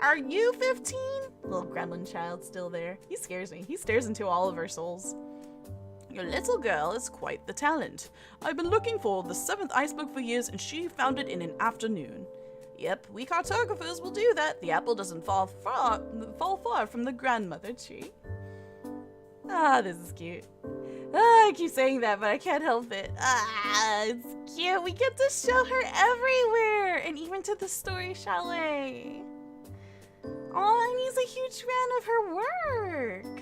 Are you 15? Little gremlin child still there. He scares me. He stares into all of our souls. Your little girl is quite the talent. I've been looking for the 7th ice book for years and she found it in an afternoon. Yep, we cartographers will do that. The apple doesn't fall far from the grandmother tree. Ah, this is cute. Ah, I keep saying that, but I can't help it. Ah, it's cute. We get to show her everywhere, and even to the story chalet. Oh, and he's a huge fan of her work.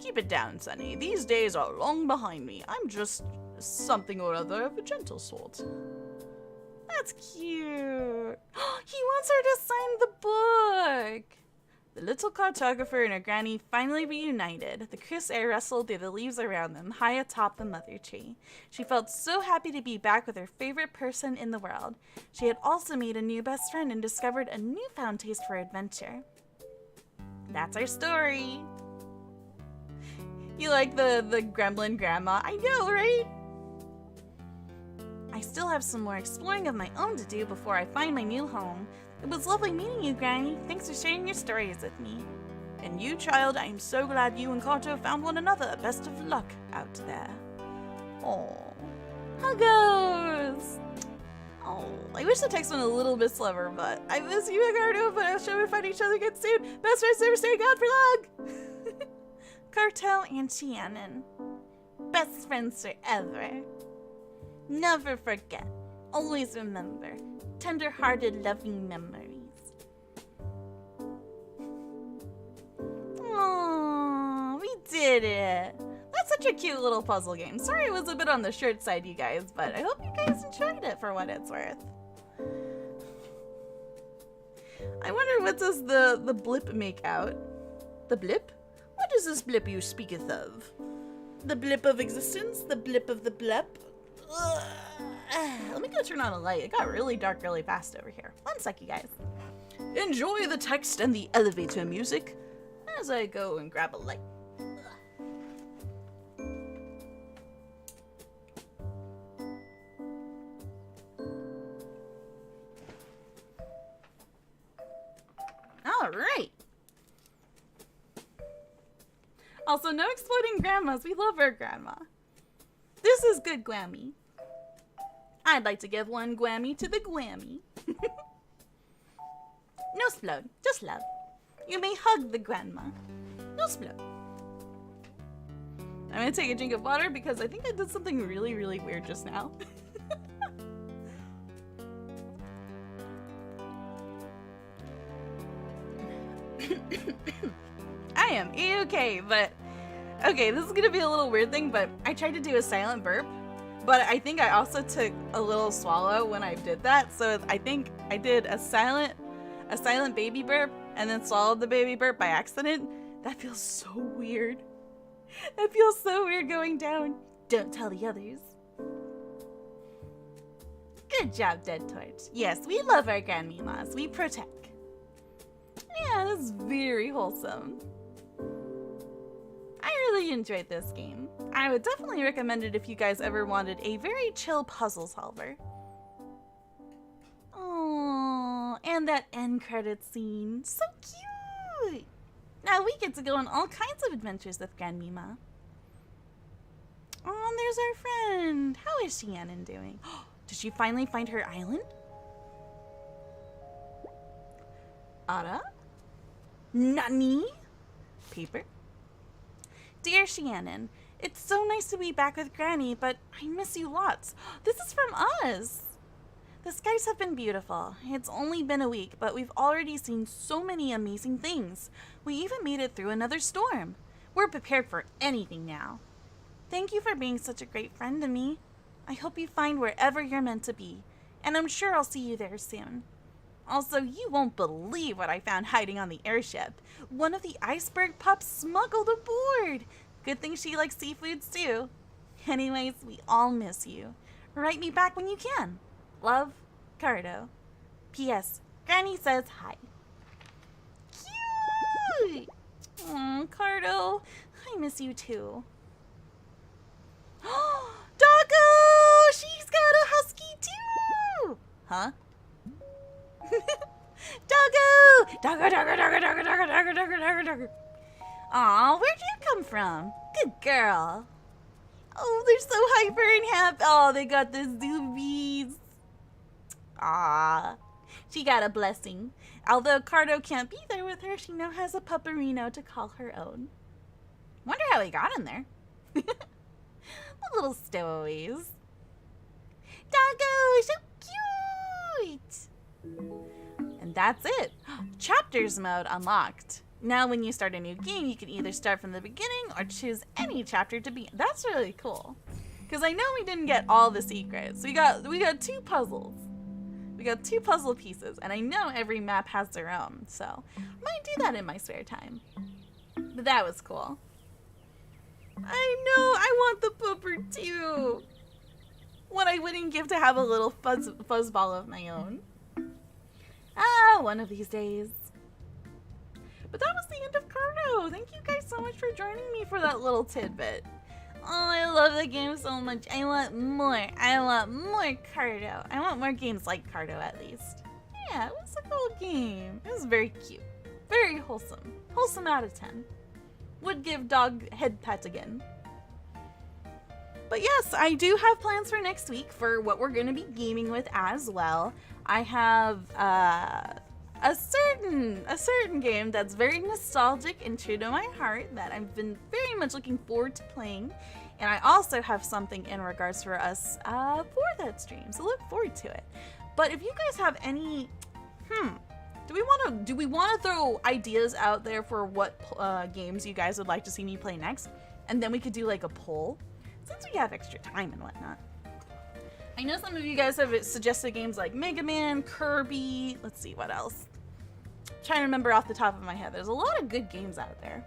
Keep it down, Sonny. These days are long behind me. I'm just something or other of a gentle sort. That's cute. He wants her to sign the book. The little cartographer and her granny finally reunited. The crisp air rustled through the leaves around them, high atop the mother tree. She felt so happy to be back with her favorite person in the world. She had also made a new best friend and discovered a newfound taste for adventure. That's our story. You like the gremlin grandma? I know, right? I still have some more exploring of my own to do before I find my new home. It was lovely meeting you, Granny. Thanks for sharing your stories with me. And you, child, I am so glad you and CARTO found one another. Best of luck out there. Oh, huggos! Oh, I wish the text went a little bit slower, but I miss you, CARTO, but I'm sure we find each other again soon. Best friends ever stay gone for long! CARTO and Shannon. Best friends forever. Never forget. Always remember. Tender-hearted, loving memories. Aww, we did it. That's such a cute little puzzle game. Sorry it was a bit on the short side, you guys, but I hope you guys enjoyed it for what it's worth. I wonder what does the blip make out? The blip? What is this blip you speaketh of? The blip of existence? The blip of the blep? Ugh. Let me go turn on a light. It got really dark really fast over here. One sec, you guys. Enjoy the text and the elevator music as I go and grab a light. All right. Also, no exploding grandmas. We love our grandma. This is good Gwammy. I'd like to give one Gwammy to the Gwammy. No splode, just love. You may hug the grandma. No splode. I'm gonna take a drink of water because I think I did something really, really weird just now. I am A-okay, but okay, this is gonna be a little weird thing, but I tried to do a silent burp. But I think I also took a little swallow when I did that, so I think I did a silent baby burp and then swallowed the baby burp by accident. That feels so weird. That feels so weird going down. Don't tell the others. Good job, Dead Torch. Yes, we love our grandmimas. We protect. was very wholesome. I really enjoyed this game. I would definitely recommend it if you guys ever wanted a very chill puzzle solver. Oh, and that end credit scene. So cute! Now we get to go on all kinds of adventures with Grandmima. Oh, and there's our friend. How is Shannon doing? Did she finally find her island? Ara? Nani? Paper? Dear Shannon, it's so nice to be back with Granny, but I miss you lots. This is from us. The skies have been beautiful. It's only been a week, but we've already seen so many amazing things. We even made it through another storm. We're prepared for anything now. Thank you for being such a great friend to me. I hope you find wherever you're meant to be, and I'm sure I'll see you there soon. Also, you won't believe what I found hiding on the airship. One of the iceberg pups smuggled aboard. Good thing she likes seafoods too. Anyways, we all miss you. Write me back when you can. Love, CARTO. P.S. Granny says hi. Cute! Aw, CARTO. I miss you too. Doko! She's got a husky too! Huh? Doko! Doko! Aw, where'd you come from? Good girl. Oh, they're so hyper and happy. Oh, they got the zoobies. Aw, she got a blessing. Although CARTO can't be there with her, she now has a pupperino to call her own. Wonder how he got in there. The little stowaways. Doggo, so cute! And that's it. Chapters mode unlocked. Now when you start a new game, you can either start from the beginning or choose any chapter to be. That's really cool. Because I know we didn't get all the secrets. We got two puzzles. We got two puzzle pieces, and I know every map has their own, so I might do that in my spare time. But that was cool. I know, I want the pooper too. What I wouldn't give to have a little fuzzball of my own. Ah, one of these days. But that was the end of CARTO. Thank you guys so much for joining me for that little tidbit. Oh, I love the game so much. I want more. I want more CARTO. I want more games like CARTO at least. Yeah, it was a cool game. It was very cute. Very wholesome. Wholesome out of 10. Would give dog head pets again. But yes, I do have plans for next week for what we're going to be gaming with as well. I have a certain game that's very nostalgic and true to my heart that I've been very much looking forward to playing. And I also have something in regards for us for that stream, so look forward to it. But if you guys have any, do we want to throw ideas out there for what games you guys would like to see me play next? And then we could do like a poll, since we have extra time and whatnot. I know some of you guys have suggested games like Mega Man, Kirby, let's see, what else? I'm trying to remember off the top of my head. There's a lot of good games out there.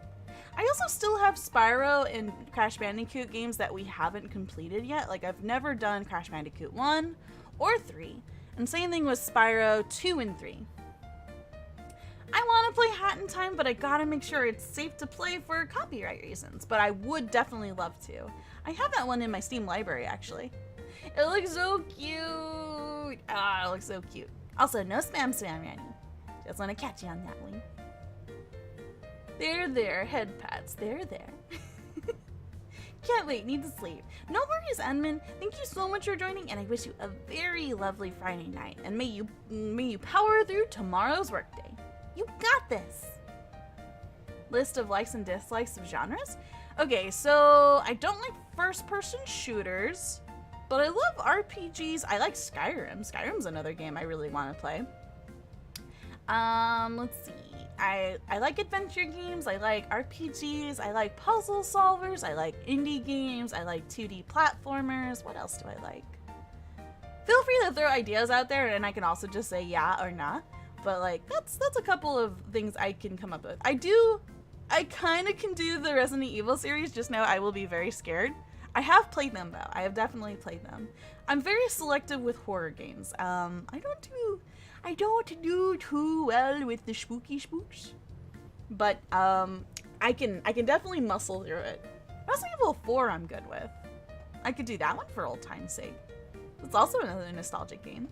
I also still have Spyro and Crash Bandicoot games that we haven't completed yet. Like, I've never done Crash Bandicoot 1 or 3. And same thing with Spyro 2 and 3. I want to play Hat in Time, but I gotta make sure it's safe to play for copyright reasons. But I would definitely love to. I have that one in my Steam library, actually. It looks so cute. Ah, it looks so cute. Also, no spam, Randy. Just want to catch you on that one. There, head pats. There. Can't wait, need to sleep. No worries, Edmund. Thank you so much for joining, and I wish you a very lovely Friday night. And may you power through tomorrow's workday. You got this. List of likes and dislikes of genres. Okay, so I don't like first-person shooters, but I love RPGs. I like Skyrim. Skyrim's another game I really want to play. Let's see. I like adventure games. I like RPGs. I like puzzle solvers. I like indie games. I like 2D platformers. What else do I like? Feel free to throw ideas out there, and I can also just say yeah or nah. But like that's a couple of things I can come up with. I kind of can do the Resident Evil series. Just know I will be very scared. I have played them though. I have definitely played them. I'm very selective with horror games. I don't do too well with the spooky spooks. but I can definitely muscle through it. Resident Evil 4 I'm good with. I could do that one for old time's sake. It's also another nostalgic game.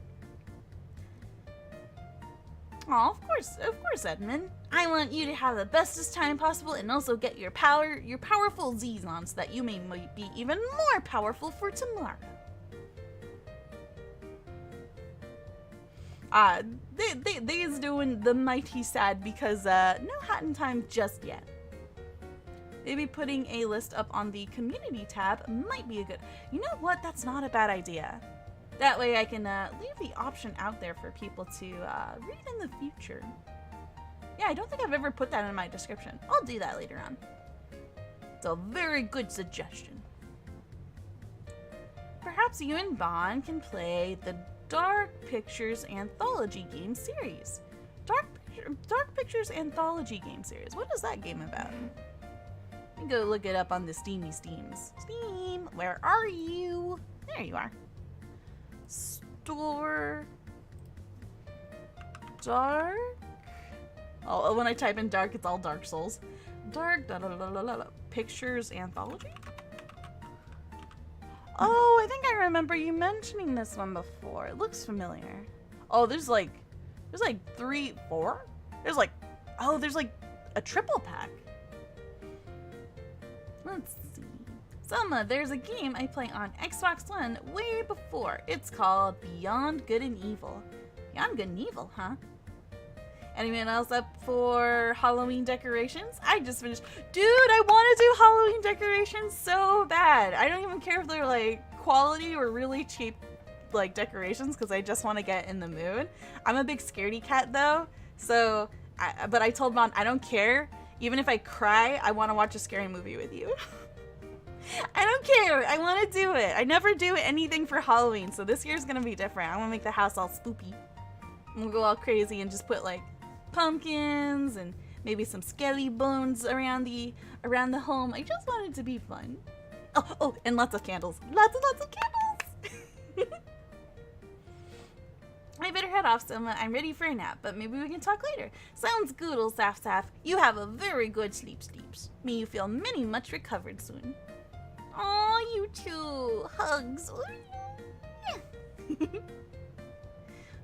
Oh, of course, Edmund. I want you to have the bestest time possible and also get your powerful Z's on so that you may be even more powerful for tomorrow. They's doing the mighty sad because no hat in time just yet. Maybe putting a list up on the community tab might be a good. You know what? That's not a bad idea. That way I can leave the option out there for people to read in the future. Yeah, I don't think I've ever put that in my description. I'll do that later on. It's a very good suggestion. Perhaps you and Bon can play the Dark Pictures Anthology game series. Dark Pictures Anthology game series. What is that game about? Let me go look it up on the Steamy Steams. Steam, where are you? There you are. Store Dark. Oh, when I type in dark, it's all Dark Souls. Dark Pictures Anthology. Oh, I think I remember you mentioning this one before. It looks familiar. Oh, there's like 3, 4. There's like a triple pack. Let's see. Sohma, there's a game I play on Xbox One way before. It's called Beyond Good and Evil. Beyond Good and Evil, huh? Anyone else up for Halloween decorations? I just finished. Dude, I want to do Halloween decorations so bad. I don't even care if they're like quality or really cheap like decorations because I just want to get in the mood. I'm a big scaredy cat though. So, but I told Mom I don't care. Even if I cry, I want to watch a scary movie with you. I don't care. I want to do it. I never do anything for Halloween, so this year's gonna be different. I want to make the house all spoopy. I'm gonna go all crazy and just put like pumpkins and maybe some skelly bones around the home. I just want it to be fun. Oh, and lots of candles. Lots of candles. I better head off, Sohma. I'm ready for a nap, but maybe we can talk later. Sounds good, old Saf. You have a very good sleeps. May you feel much recovered soon. Aw, you too. Hugs.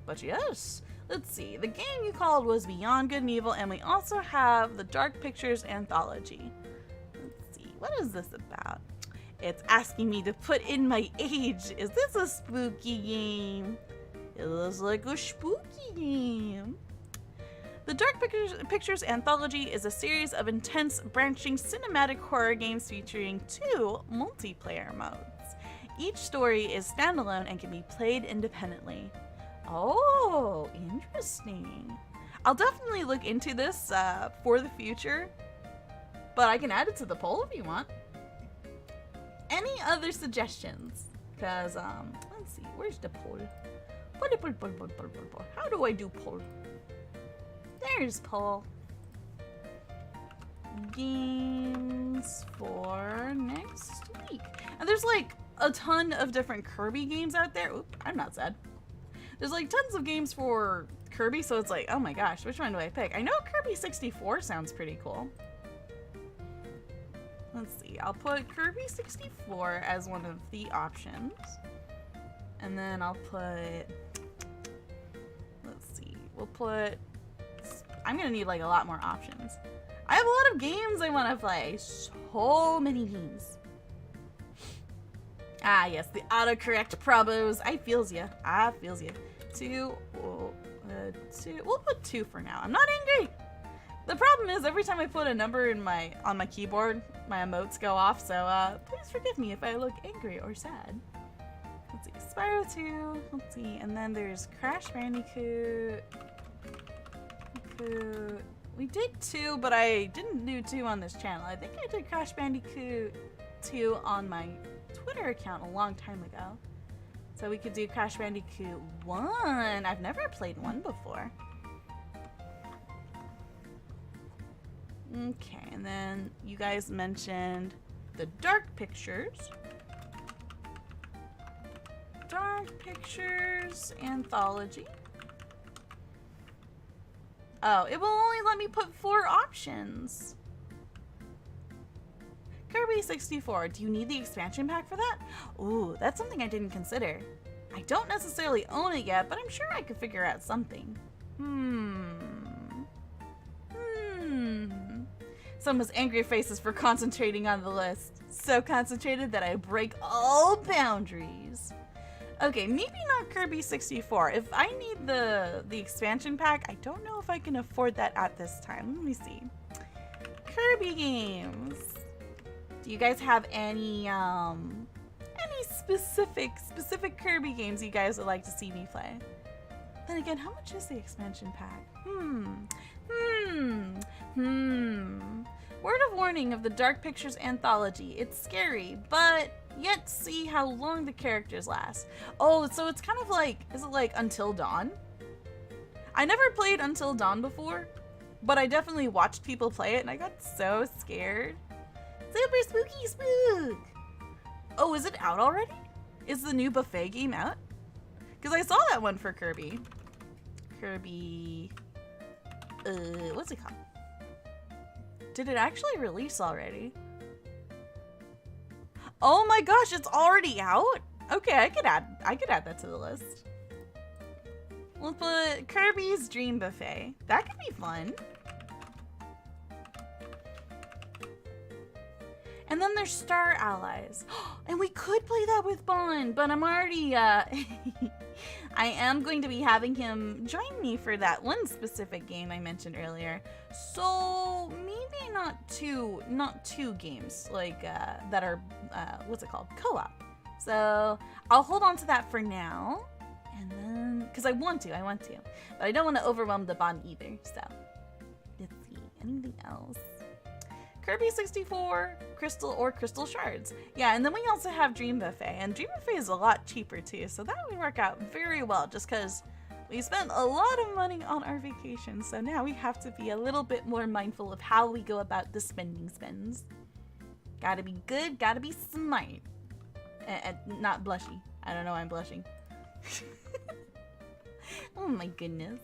But yes, let's see. The game you called was Beyond Good and Evil, and we also have the Dark Pictures Anthology. Let's see. What is this about? It's asking me to put in my age. Is this a spooky game? It looks like a spooky game. The Dark Pictures Anthology is a series of intense, branching cinematic horror games featuring 2 multiplayer modes. Each story is standalone and can be played independently. Oh, interesting. I'll definitely look into this for the future, but I can add it to the poll if you want. Any other suggestions? Because, let's see, where's the poll? How do I do poll? There's poll. Games for next week. And there's like a ton of different Kirby games out there. Oop, I'm not sad. There's like tons of games for Kirby, so it's like, oh my gosh, which one do I pick? I know Kirby 64 sounds pretty cool. Let's see, I'll put Kirby 64 as one of the options. And then I'll put, let's see, we'll put, I'm gonna need like a lot more options. I have a lot of games I want to play. So many games. Ah, yes, the autocorrect probos. I feels ya. I feels ya. 2. We'll put 2 for now. I'm not angry. The problem is every time I put a number in on my keyboard, my emotes go off. So please forgive me if I look angry or sad. Let's see, Spyro 2. Let's see, and then there's Crash Bandicoot. We did 2, but I didn't do 2 on this channel. I think I did Crash Bandicoot 2 on my Twitter account a long time ago. So we could do Crash Bandicoot 1. I've never played 1 before. Okay, and then you guys mentioned the Dark Pictures. Dark Pictures Anthology. Oh, it will only let me put 4 options. Kirby 64, do you need the expansion pack for that? Ooh, that's something I didn't consider. I don't necessarily own it yet, but I'm sure I could figure out something. Someone's angry faces for concentrating on the list. So concentrated that I break all boundaries. Okay, maybe not Kirby 64. If I need the expansion pack, I don't know if I can afford that at this time. Let me see. Kirby games. Do you guys have any specific Kirby games you guys would like to see me play? Then again, how much is the expansion pack? Word of warning of the Dark Pictures Anthology. It's scary, but yet see how long the characters last. Oh, so it's kind of like, is it like Until Dawn? I never played Until Dawn before, but I definitely watched people play it and I got so scared. Super spooky spook! Oh, is it out already? Is the new buffet game out? Because I saw that one for Kirby. Kirby... what's it called? Did it actually release already? Oh my gosh, it's already out? Okay, I could add that to the list. We'll put Kirby's Dream Buffet. That could be fun. And then there's Star Allies. And we could play that with Bond, but I'm already, I am going to be having him join me for that one specific game I mentioned earlier. So maybe not two games like, that are, what's it called? Co-op. So I'll hold on to that for now. And then, cause I want to, but I don't want to overwhelm the Bond either. So let's see, anything else? Kirby 64, Crystal Shards. Yeah, and then we also have Dream Buffet, and Dream Buffet is a lot cheaper too, so that would work out very well just because we spent a lot of money on our vacation, so now we have to be a little bit more mindful of how we go about the spends. Gotta be good, gotta be smart. And not blushy. I don't know why I'm blushing. Oh my goodness.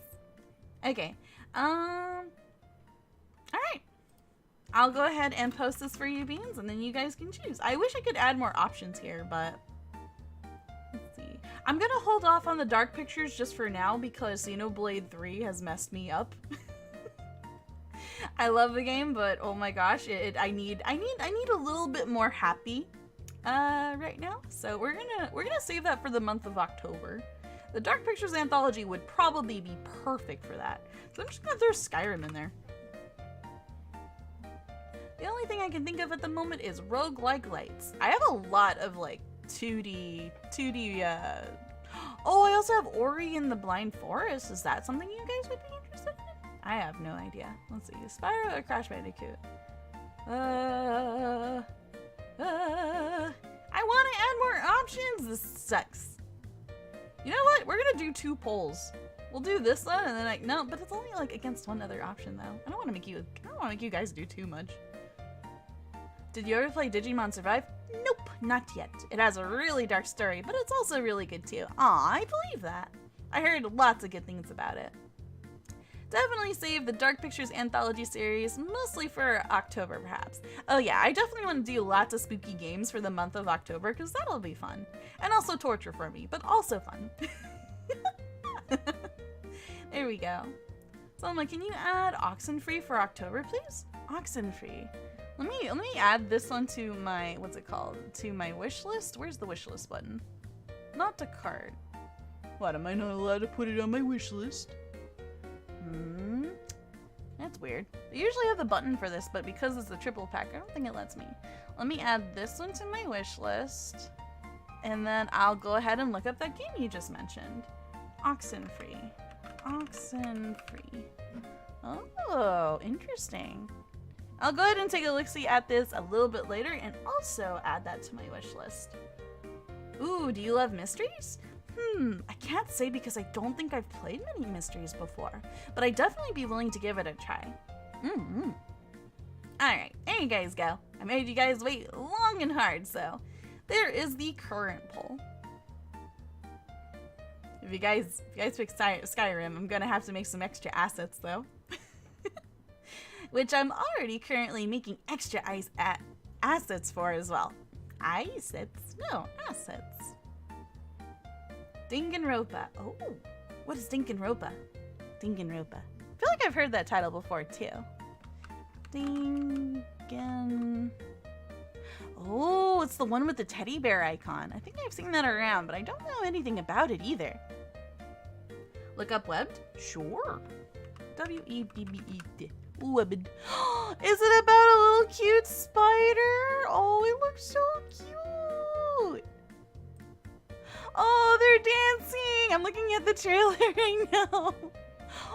Okay, alright. I'll go ahead and post this for you, Beans, and then you guys can choose. I wish I could add more options here, but let's see. I'm gonna hold off on the Dark Pictures just for now because Xenoblade 3 has messed me up. I love the game, but oh my gosh, I need a little bit more happy right now. So we're gonna save that for the month of October. The Dark Pictures Anthology would probably be perfect for that. So I'm just gonna throw Skyrim in there. The only thing I can think of at the moment is roguelike lights. I have a lot of like 2D, oh, I also have Ori in the Blind Forest. Is that something you guys would be interested in? I have no idea. Let's see, Spyro or Crash Bandicoot? I want to add more options. This sucks. You know what? We're gonna do 2 polls. We'll do this one and then like, no, but it's only like against one other option though. I don't want to make you guys do too much. Did you ever play Digimon Survive? Nope, not yet. It has a really dark story, but it's also really good too. Aw, I believe that. I heard lots of good things about it. Definitely save the Dark Pictures Anthology series, mostly for October perhaps. Oh yeah, I definitely want to do lots of spooky games for the month of October because that'll be fun. And also torture for me, but also fun. There we go. Sohma, can you add Oxenfree for October, please? Oxenfree. Let me add this one to my, what's it called? To my wish list? Where's the wish list button? Not to cart. What, am I not allowed to put it on my wish list? That's weird. I usually have the button for this, but because it's a triple pack, I don't think it lets me. Let me add this one to my wish list. And then I'll go ahead and look up that game you just mentioned. Oxenfree. Oxenfree. Oh, interesting. I'll go ahead and take a look-see at this a little bit later and also add that to my wish list. Ooh, do you love mysteries? I can't say because I don't think I've played many mysteries before, but I'd definitely be willing to give it a try. Alright, there you guys go. I made you guys wait long and hard, so there is the current poll. If you guys pick Skyrim, I'm gonna have to make some extra assets though. which I'm already currently making extra assets for as well. Assets? No, assets. Danganronpa. Oh, what is Danganronpa? Danganronpa. I feel like I've heard that title before too. Dangan... Oh, it's the one with the teddy bear icon. I think I've seen that around, but I don't know anything about it either. Look up webbed? Sure. W-E-B-B-E-D. Webbed. Is it about a little cute spider? Oh, it looks so cute. Oh, they're dancing. I'm looking at the trailer right now.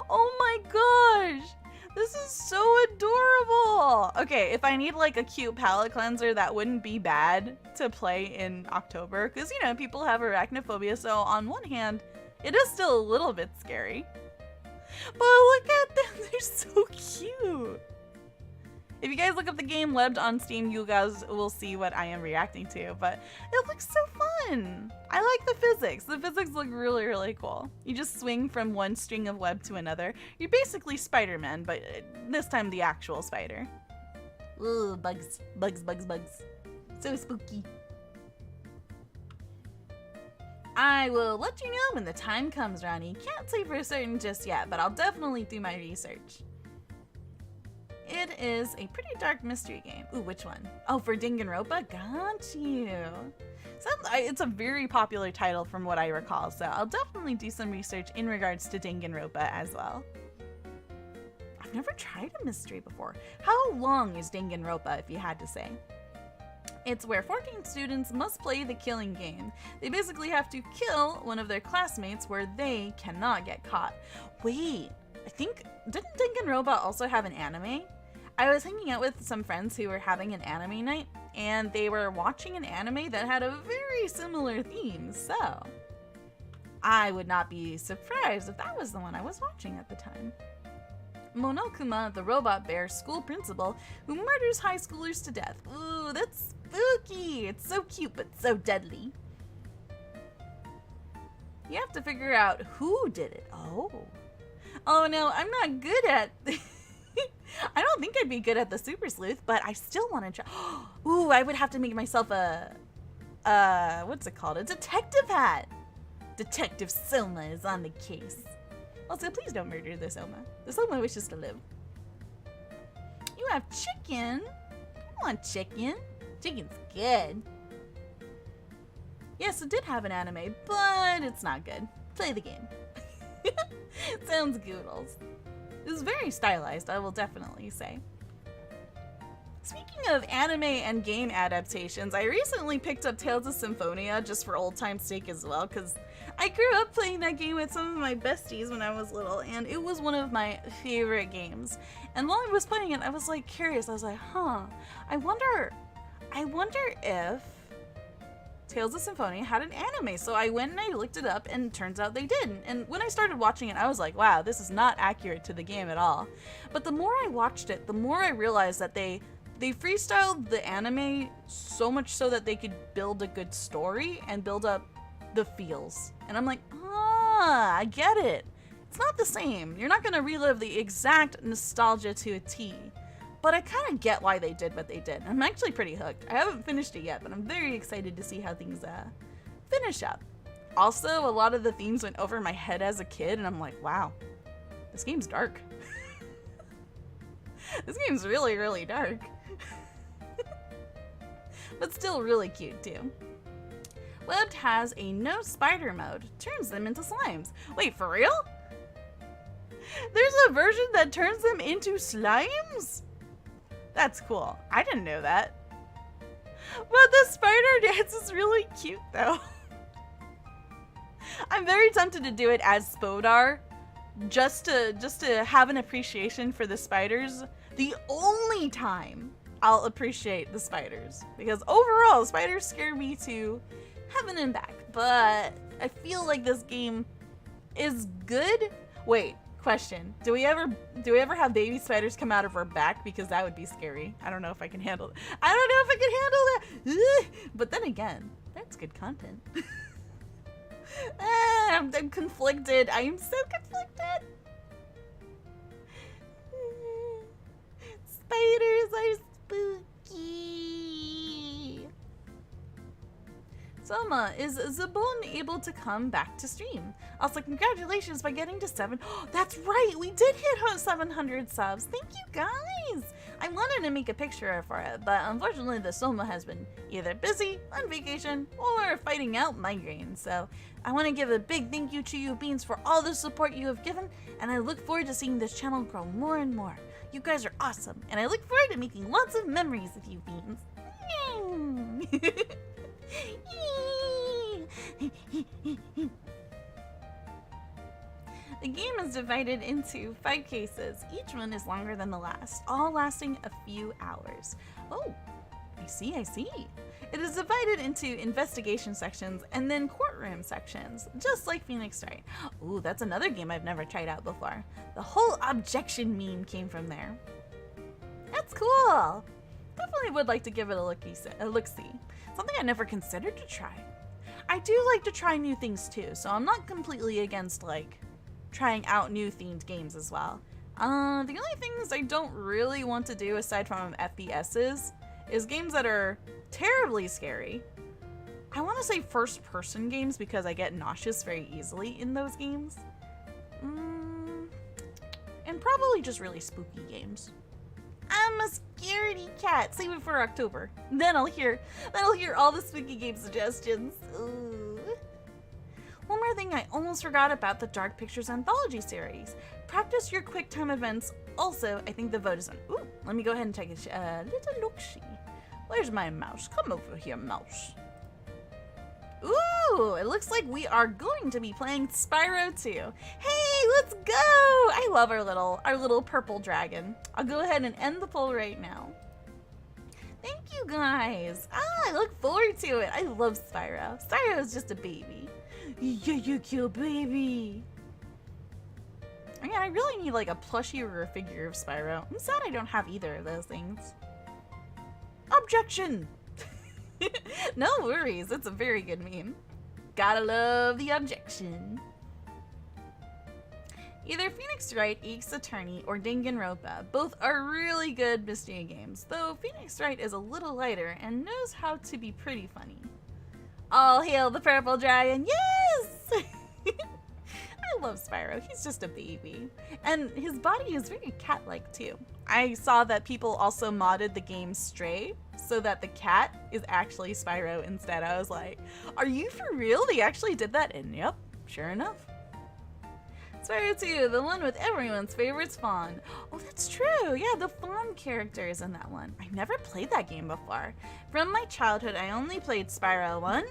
Oh my gosh. This is so adorable. Okay, if I need like a cute palette cleanser, that wouldn't be bad to play in October. Because, you know, people have arachnophobia. So on one hand, it is still a little bit scary. But look at them. They're so cute. If you guys look up the game Webbed on Steam, you guys will see what I am reacting to. But it looks so fun. I like the physics. The physics look really, really cool. You just swing from one string of web to another. You're basically Spider-Man, but this time the actual spider. Ooh, bugs. Bugs, bugs, bugs. So spooky. I will let you know when the time comes, Ronnie. Can't say for certain just yet, but I'll definitely do my research. It is a pretty dark mystery game. Ooh, which one? Oh, for Danganronpa? Got you. So it's a very popular title from what I recall, so I'll definitely do some research in regards to Danganronpa as well. I've never tried a mystery before. How long is Danganronpa, if you had to say? It's where 14 students must play the killing game. They basically have to kill one of their classmates where they cannot get caught. Wait, I think, didn't Danganronpa also have an anime? I was hanging out with some friends who were having an anime night, and they were watching an anime that had a very similar theme, so I would not be surprised if that was the one I was watching at the time. Monokuma, the robot bear school principal who murders high schoolers to death. Ooh, that's spooky! It's so cute, but so deadly. You have to figure out who did it. Oh no, I'm not good at... I don't think I'd be good at the Super Sleuth, but I still want to try. Ooh, I would have to make myself a, what's it called? A detective hat. Detective Sohma is on the case. Also, please don't murder the Sohma. The Sohma wishes to live. You have chicken. I want chicken. Chicken's good. Yes, it did have an anime, but it's not good. Play the game. Sounds goodles. It's very stylized, I will definitely say. Speaking of anime and game adaptations, I recently picked up Tales of Symphonia just for old time's sake as well, because I grew up playing that game with some of my besties when I was little, and it was one of my favorite games. And while I was playing it, I was like curious. I was like, I wonder if Tales of Symphonia had an anime. So I went and I looked it up, and it turns out they did. And when I started watching it, I was like, wow, this is not accurate to the game at all. But the more I watched it, the more I realized that they freestyled the anime so much so that they could build a good story and build up the feels. And I'm like, I get it. It's not the same. You're not going to relive the exact nostalgia to a T. But I kind of get why they did what they did. I'm actually pretty hooked. I haven't finished it yet, but I'm very excited to see how things finish up. Also, a lot of the themes went over my head as a kid, and I'm like, wow, this game's dark. This game's really, really dark. But still really cute, too. Webbed has a no spider mode. Turns them into slimes. Wait, for real? There's a version that turns them into slimes? That's cool. I didn't know that. But the spider dance is really cute, though. I'm very tempted to do it as Spodar, just to have an appreciation for the spiders. The only time I'll appreciate the spiders, because overall, spiders scare me to heaven and back. But I feel like this game is good. Wait. Question, do we ever have baby spiders come out of our back? Because that would be scary. I don't know if I can handle it. I don't know if I can handle that. But then again, that's good content. I'm conflicted. I am so conflicted. spiders are spooky. Sohma, is Zabon able to come back to stream? Also, congratulations by getting to 7. Oh, that's right, we did hit 700 subs. Thank you guys. I wanted to make a picture for it, but unfortunately the Sohma has been either busy, on vacation, or fighting out migraines. So I want to give a big thank you to you Beans for all the support you have given, and I look forward to seeing this channel grow more and more. You guys are awesome, and I look forward to making lots of memories with you Beans. The game is divided into 5 cases. Each one is longer than the last, all lasting a few hours. Oh, I see. It is divided into investigation sections and then courtroom sections, just like Phoenix Wright. Ooh, that's another game I've never tried out before. The whole objection meme came from there. That's cool. Definitely would like to give it a look-see. Something I never considered to try. I do like to try new things too, so I'm not completely against like trying out new themed games as well. The only things I don't really want to do aside from FPSs is games that are terribly scary. I want to say first-person games because I get nauseous very easily in those games. And probably just really spooky games. I'm a scaredy cat. Save it for October. Then I'll hear all the spooky game suggestions. Ooh. One more thing I almost forgot about the Dark Pictures Anthology series. Practice your quick time events. Also, I think the vote is on. Ooh, let me go ahead and take a little look-see. Where's my mouse? Come over here, mouse. Ooh, it looks like we are going to be playing Spyro 2. Hey, let's go! I love our little purple dragon. I'll go ahead and end the poll right now. Thank you guys. I look forward to it. I love Spyro. Spyro is just a baby. You cute baby. Yeah, I really need like a plushie or a figure of Spyro. I'm sad I don't have either of those things. Objection! No worries, it's a very good meme. Gotta love the objection. Either Phoenix Wright, Ace Attorney, or Danganronpa. Both are really good mystery games, though Phoenix Wright is a little lighter and knows how to be pretty funny. All hail the purple dragon, yes! I love Spyro, he's just a baby. And his body is very cat-like too. I saw that people also modded the game Stray so that the cat is actually Spyro instead. I was like, are you for real? They actually did that? And yep, sure enough. Spyro 2, the one with everyone's favorite Fawn. Oh, that's true. Yeah, the Fawn character is in that one. I've never played that game before. From my childhood, I only played Spyro 1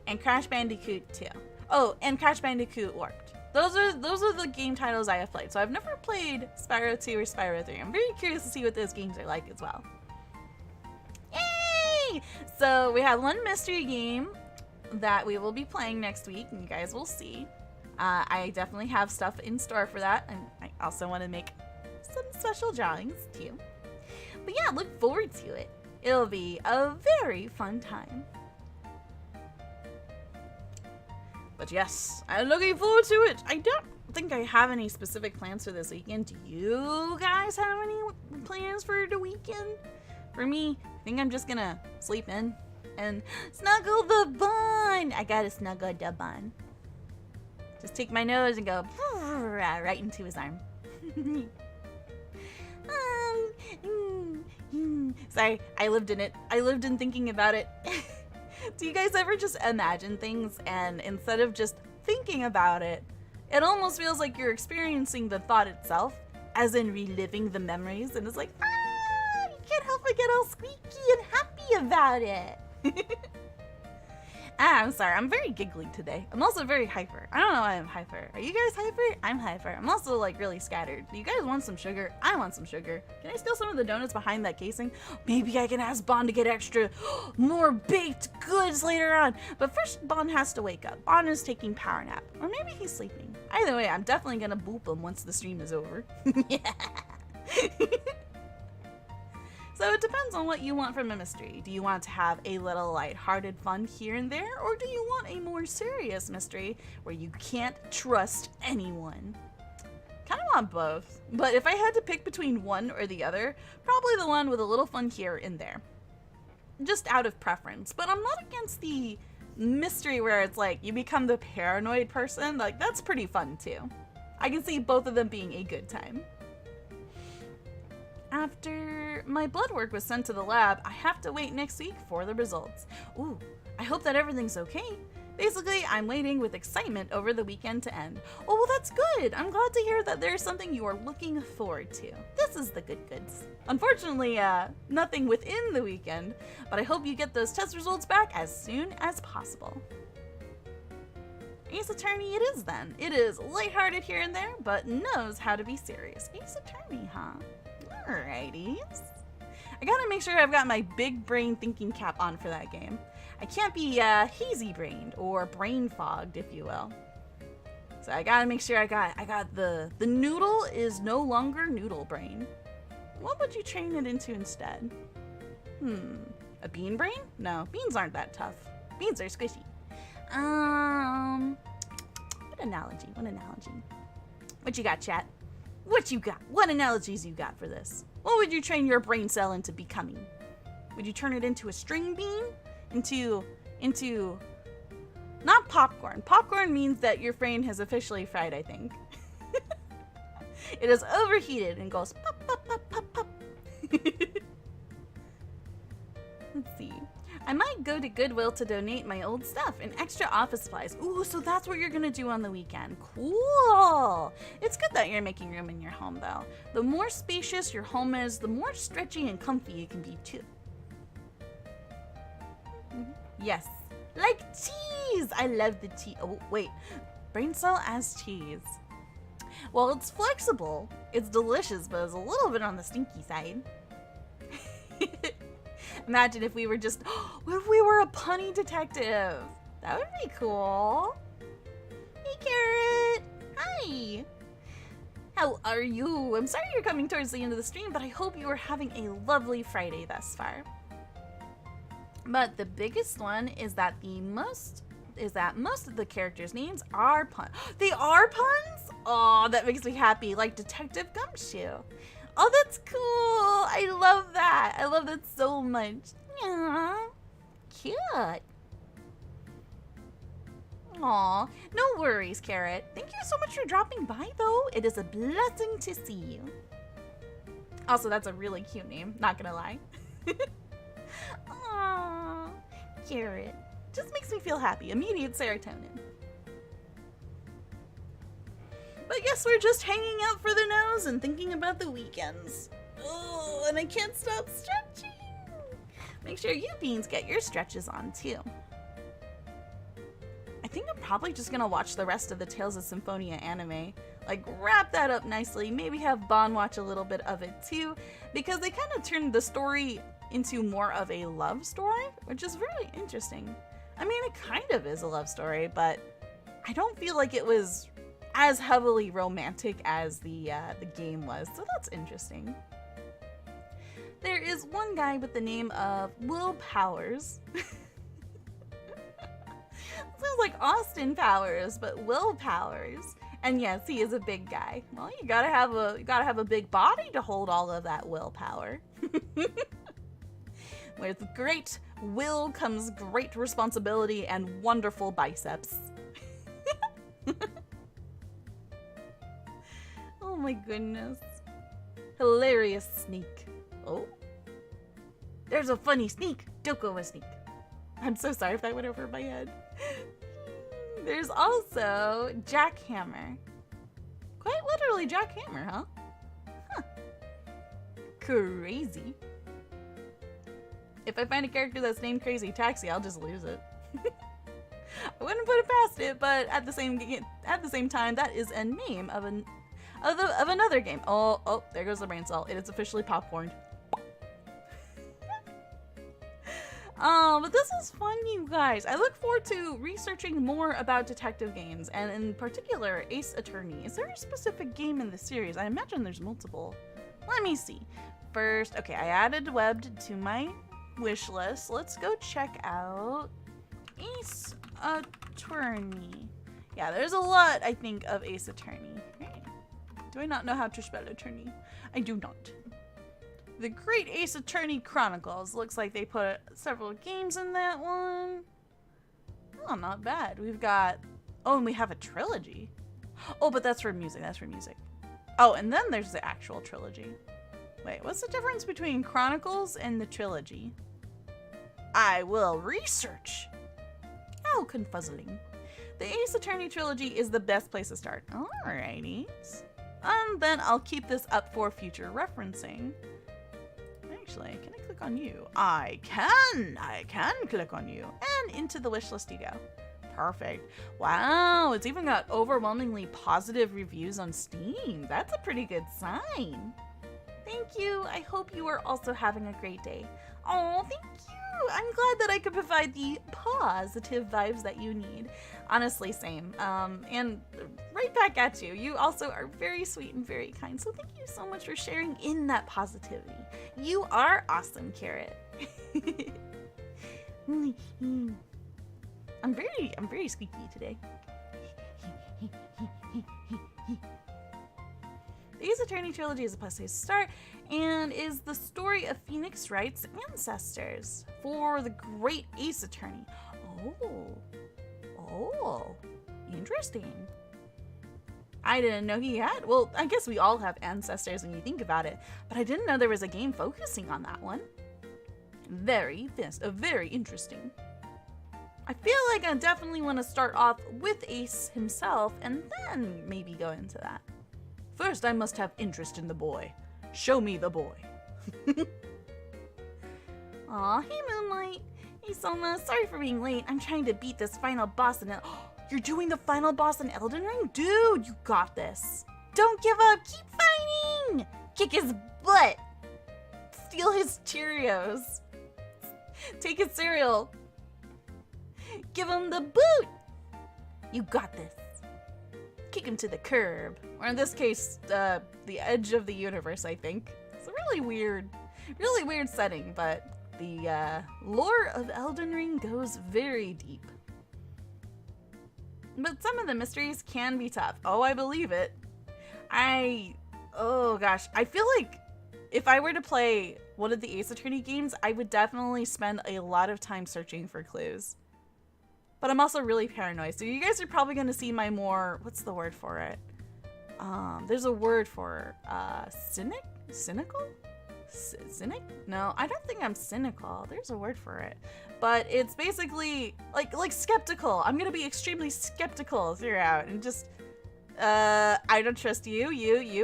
and Crash Bandicoot 2. Oh, and Crash Bandicoot Warped. Those are the game titles I have played. So I've never played Spyro 2 or Spyro 3. I'm very curious to see what those games are like as well. Yay! So we have one mystery game that we will be playing next week, and you guys will see. I definitely have stuff in store for that, and I also want to make some special drawings too. But yeah, look forward to it. It'll be a very fun time. But yes, I'm looking forward to it. I don't think I have any specific plans for this weekend. Do you guys have any plans for the weekend? For me, I think I'm just gonna sleep in and snuggle the bun. I gotta snuggle the bun. Just take my nose and go right into his arm. Sorry, I lived in it. I lived in thinking about it. Do you guys ever just imagine things and instead of just thinking about it, it almost feels like you're experiencing the thought itself, as in reliving the memories, and it's like, you can't help but get all squeaky and happy about it. I'm sorry, I'm very giggly today. I'm also very hyper. I don't know why I'm hyper. Are you guys hyper? I'm hyper. I'm also like really scattered. Do you guys want some sugar? I want some sugar. Can I steal some of the donuts behind that casing? Maybe I can ask Bon to get extra more baked goods later on. But first, Bon has to wake up. Bon is taking power nap. Or maybe he's sleeping. Either way, I'm definitely gonna boop him once the stream is over. Yeah. So it depends on what you want from a mystery. Do you want to have a little lighthearted fun here and there, or do you want a more serious mystery where you can't trust anyone? Kind of want both. But if I had to pick between one or the other, probably the one with a little fun here and there. Just out of preference. But I'm not against the mystery where it's like you become the paranoid person. Like, that's pretty fun too. I can see both of them being a good time. After my blood work was sent to the lab, I have to wait next week for the results. Ooh, I hope that everything's okay. Basically, I'm waiting with excitement over the weekend to end. Oh, well, that's good. I'm glad to hear that there's something you are looking forward to. This is the good goods. Unfortunately, nothing within the weekend, but I hope you get those test results back as soon as possible. Ace Attorney it is then. It is lighthearted here and there, but knows how to be serious. Ace Attorney, huh? Alrighties. I gotta make sure I've got my big brain thinking cap on for that game. I can't be hazy-brained or brain-fogged, if you will. So I gotta make sure I got the noodle is no longer noodle brain. What would you train it into instead? A bean brain? No, beans aren't that tough. Beans are squishy. What analogy? What you got, chat? What you got? What analogies you got for this? What would you train your brain cell into becoming? Would you turn it into a string bean? Into not popcorn. Popcorn means that your brain has officially fried, I think. It is overheated and goes pop, pop, pop, pop, pop. Let's see. I might go to Goodwill to donate my old stuff and extra office supplies. Ooh, so that's what you're gonna do on the weekend. Cool. It's good that you're making room in your home, though. The more spacious your home is, the more stretchy and comfy it can be, too. Yes, like cheese. I love the cheese. Oh, wait. Brain cell as cheese. Well, it's flexible. It's delicious, but it's a little bit on the stinky side. Imagine if we were just, what if we were a punny detective? That would be cool. Hey, Carrot. Hi. How are you? I'm sorry you're coming towards the end of the stream, but I hope you are having a lovely Friday thus far. But the biggest one is that most of the characters' names are puns. They are puns? Oh, that makes me happy. Like Detective Gumshoe. Oh, that's cool. I love that. I love that so much. Yeah. Cute. Aw, no worries, Carrot. Thank you so much for dropping by, though. It is a blessing to see you. Also, that's a really cute name. Not gonna lie. Aww, Carrot. Just makes me feel happy. Immediate serotonin. But yes, we're just hanging out for the nose and thinking about the weekends. Oh, and I can't stop stretching. Make sure you beans get your stretches on too. I think I'm probably just gonna watch the rest of the Tales of Symphonia anime. Like, wrap that up nicely. Maybe have Bon watch a little bit of it too, because they kind of turned the story into more of a love story, which is really interesting. I mean, it kind of is a love story, but I don't feel like it was as heavily romantic as the game was, so that's interesting. There is one guy with the name of Will Powers. Sounds like Austin Powers, but Will Powers. And yes, he is a big guy. Well, you gotta have a big body to hold all of that willpower. With great will comes great responsibility and wonderful biceps. Oh my goodness. Hilarious sneak. Oh. There's a funny sneak. Doko a sneak. I'm so sorry if that went over my head. There's also Jackhammer. Quite literally Jackhammer, huh? Huh. Crazy. If I find a character that's named Crazy Taxi, I'll just lose it. I wouldn't put it past it, but at the same time, that is a name of another game. Oh, there goes the brain cell. It is officially popcorned. But this is fun, you guys. I look forward to researching more about detective games, and in particular, Ace Attorney. Is there a specific game in the series? I imagine there's multiple. Let me see. First, okay, I added Webbed to my wish list. Let's go check out Ace Attorney. Yeah, there's a lot, I think, of Ace Attorney. Right. Do I not know how to spell attorney? I do not. The Great Ace Attorney Chronicles. Looks like they put several games in that one. Oh, not bad. We've got... Oh, and we have a trilogy. Oh, but that's for music. That's for music. Oh, and then there's the actual trilogy. Wait, what's the difference between Chronicles and the trilogy? I will research. How confuzzling. The Ace Attorney Trilogy is the best place to start. Alrighties. And then I'll keep this up for future referencing. Actually, can I click on you? I can click on you. And into the wish list you go. Perfect. Wow, it's even got overwhelmingly positive reviews on Steam. That's a pretty good sign. Thank you. I hope you are also having a great day. Oh, thank you. I'm glad that I could provide the positive vibes that you need. Honestly, same. And right back at you. You also are very sweet and very kind. So thank you so much for sharing in that positivity. You are awesome, Carrot. I'm very squeaky today. The Ace Attorney Trilogy is a place to start and is the story of Phoenix Wright's ancestors for the Great Ace Attorney. Oh, interesting. I didn't know he had, well, I guess we all have ancestors when you think about it, but I didn't know there was a game focusing on that one. Very interesting. I feel like I definitely want to start off with Ace himself and then maybe go into that. First, I must have interest in the boy. Show me the boy. Aw, hey Moonlight. Hey Sohma, sorry for being late. I'm trying to beat this final boss in You're doing the final boss in Elden Ring? Dude, you got this. Don't give up, keep fighting! Kick his butt. Steal his Cheerios. Take his cereal. Give him the boot. You got this. Kick him to the curb. Or in this case, the edge of the universe, I think. It's a really weird setting, but the lore of Elden Ring goes very deep. But some of the mysteries can be tough. Oh, I believe it. Oh gosh, I feel like if I were to play one of the Ace Attorney games, I would definitely spend a lot of time searching for clues. But I'm also really paranoid, so you guys are probably going to see my more, what's the word for it? There's a word for cynical? Cynic? No, I don't think I'm cynical. There's a word for it. But it's basically like skeptical. I'm going to be extremely skeptical throughout and just, I don't trust you,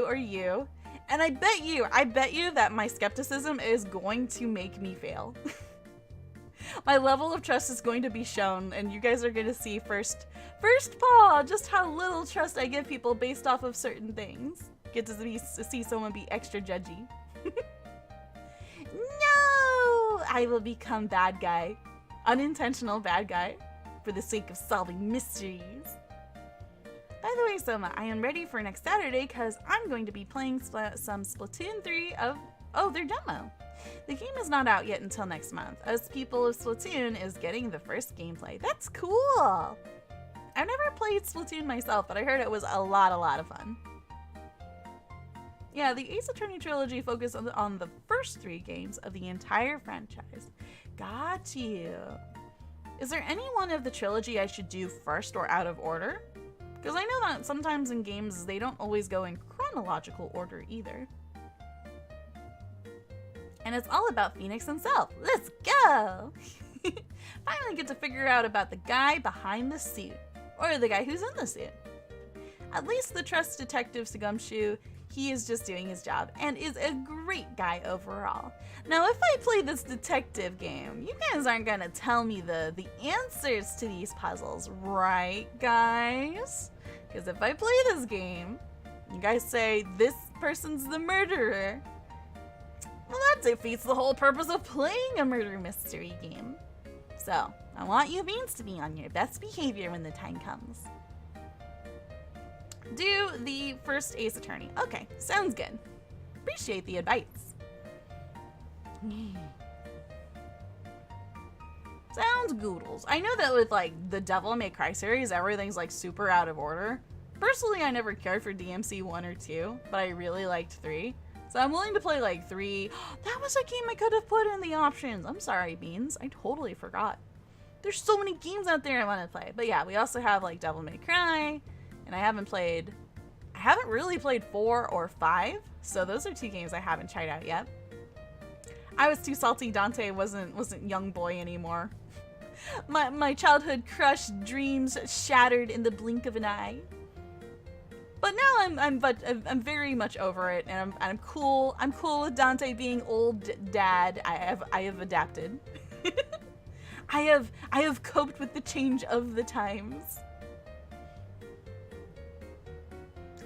or you. And I bet you that my skepticism is going to make me fail. My level of trust is going to be shown, and you guys are going to see first paw just how little trust I give people based off of certain things. Get to see someone be extra judgy. No! I will become bad guy. Unintentional bad guy. For the sake of solving mysteries. By the way, Sohma, I am ready for next Saturday because I'm going to be playing some Splatoon 3 of their demo. The game is not out yet until next month, as People of Splatoon is getting the first gameplay. That's cool! I've never played Splatoon myself, but I heard it was a lot of fun. Yeah, the Ace Attorney Trilogy focused on the first 3 games of the entire franchise. Got you. Is there any one of the trilogy I should do first or out of order? Because I know that sometimes in games they don't always go in chronological order either. And it's all about Phoenix himself. Let's go! Finally get to figure out about the guy behind the suit. Or the guy who's in the suit. At least the trust detective Sugumshu, he is just doing his job and is a great guy overall. Now if I play this detective game, you guys aren't gonna tell me the answers to these puzzles, right guys? Because if I play this game, you guys say this person's the murderer. Well, that defeats the whole purpose of playing a murder mystery game. So, I want you beans to be on your best behavior when the time comes. Do the first Ace Attorney. Okay, sounds good. Appreciate the advice. Sounds goodles. I know that with like the Devil May Cry series, everything's like super out of order. Personally, I never cared for DMC 1 or 2, but I really liked 3. So I'm willing to play like 3. That was a game I could have put in the options. I'm sorry, Beans. I totally forgot. There's so many games out there I want to play. But yeah, we also have like Devil May Cry, and I haven't really played 4 or 5. So those are 2 games I haven't tried out yet. I was too salty Dante wasn't young boy anymore. My childhood crush dreams shattered in the blink of an eye. But now I'm very much over it, and I'm cool. I'm cool with Dante being old dad. I have adapted. I have coped with the change of the times.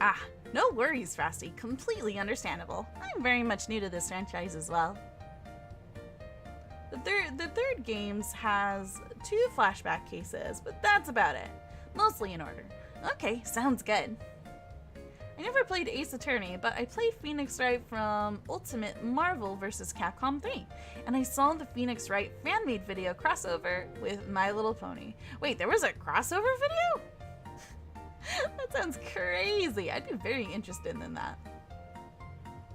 Ah, no worries, Frosty. Completely understandable. I'm very much new to this franchise as well. The third games has 2 flashback cases, but that's about it. Mostly in order. Okay, sounds good. I never played Ace Attorney, but I played Phoenix Wright from Ultimate Marvel vs. Capcom 3, and I saw the Phoenix Wright fan-made video crossover with My Little Pony. Wait, there was a crossover video? That sounds crazy. I'd be very interested in that.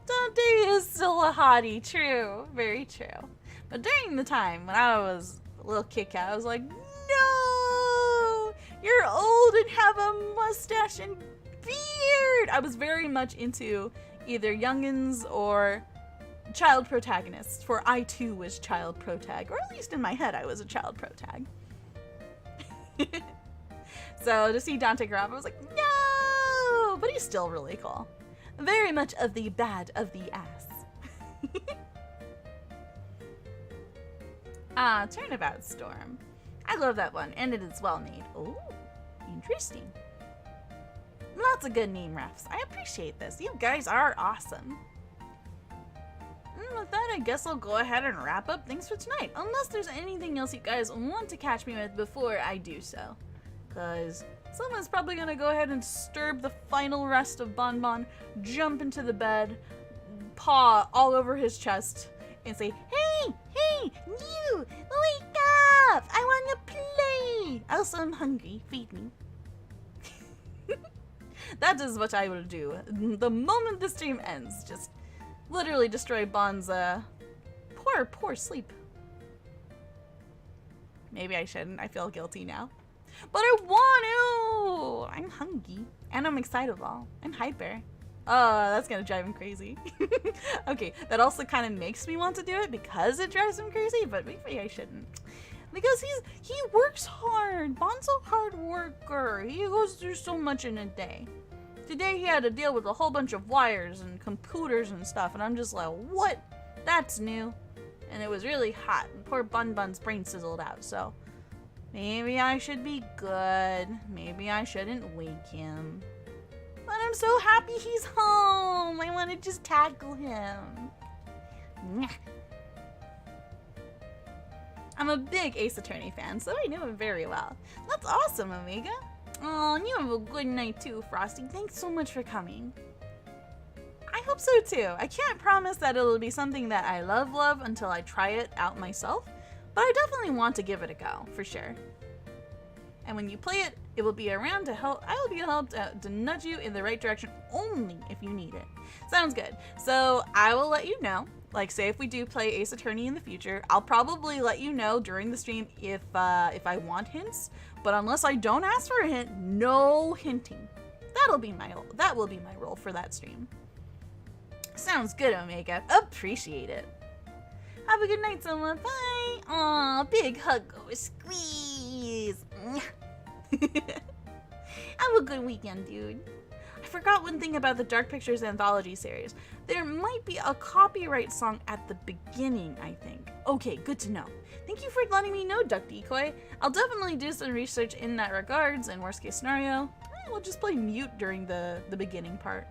Dante is still a hottie, true. Very true. But during the time when I was a little Kit Kat, I was like, no! You're old and have a mustache and beard! I was very much into either youngins or child protagonists, for I too was child protag, or at least in my head I was a child protag. So to see Dante grow up, I was like, no! But he's still really cool. Very much of the bad of the ass. Turnabout Storm. I love that one, and it is well made. Oh, interesting. Lots of good name refs. I appreciate this. You guys are awesome. And with that, I guess I'll go ahead and wrap up things for tonight. Unless there's anything else you guys want to catch me with before I do so. Because someone's probably going to go ahead and disturb the final rest of Bon Bon, jump into the bed, paw all over his chest, and say, hey, you, wake up! I want to play! Also, I'm hungry. Feed me. That is what I will do. The moment the stream ends, just literally destroy Bon's, poor sleep. Maybe I shouldn't. I feel guilty now. But I want to! I'm hungry. And I'm excitable. I'm hyper. Oh, that's gonna drive him crazy. Okay, that also kind of makes me want to do it because it drives him crazy, but maybe I shouldn't. Because he works hard. Bon's a hard worker. He goes through so much in a day. Today he had to deal with a whole bunch of wires and computers and stuff, and I'm just like, what? That's new. And it was really hot, and poor Bun Bun's brain sizzled out, so maybe I should be good. Maybe I shouldn't wake him. But I'm so happy he's home. I want to just tackle him. I'm a big Ace Attorney fan, so I know him very well. That's awesome, Omega. Oh, and you have a good night too, Frosty. Thanks so much for coming. I hope so too. I can't promise that it'll be something that I love until I try it out myself, but I definitely want to give it a go, for sure. And when you play it, it will be around to help. I will be helped to nudge you in the right direction only if you need it. Sounds good. So I will let you know. Like, say if we do play Ace Attorney in the future, I'll probably let you know during the stream if I want hints. But unless I don't ask for a hint, no hinting. That will be my role for that stream. Sounds good, Omega. Appreciate it. Have a good night, Sohma. Bye. Aw, big hug or squeeze. Have a good weekend, dude. I forgot one thing about the Dark Pictures Anthology series. There might be a copyright song at the beginning, I think. Okay, good to know. Thank you for letting me know, Duck Decoy. I'll definitely do some research in that regards, and worst case scenario, we'll just play mute during the beginning part.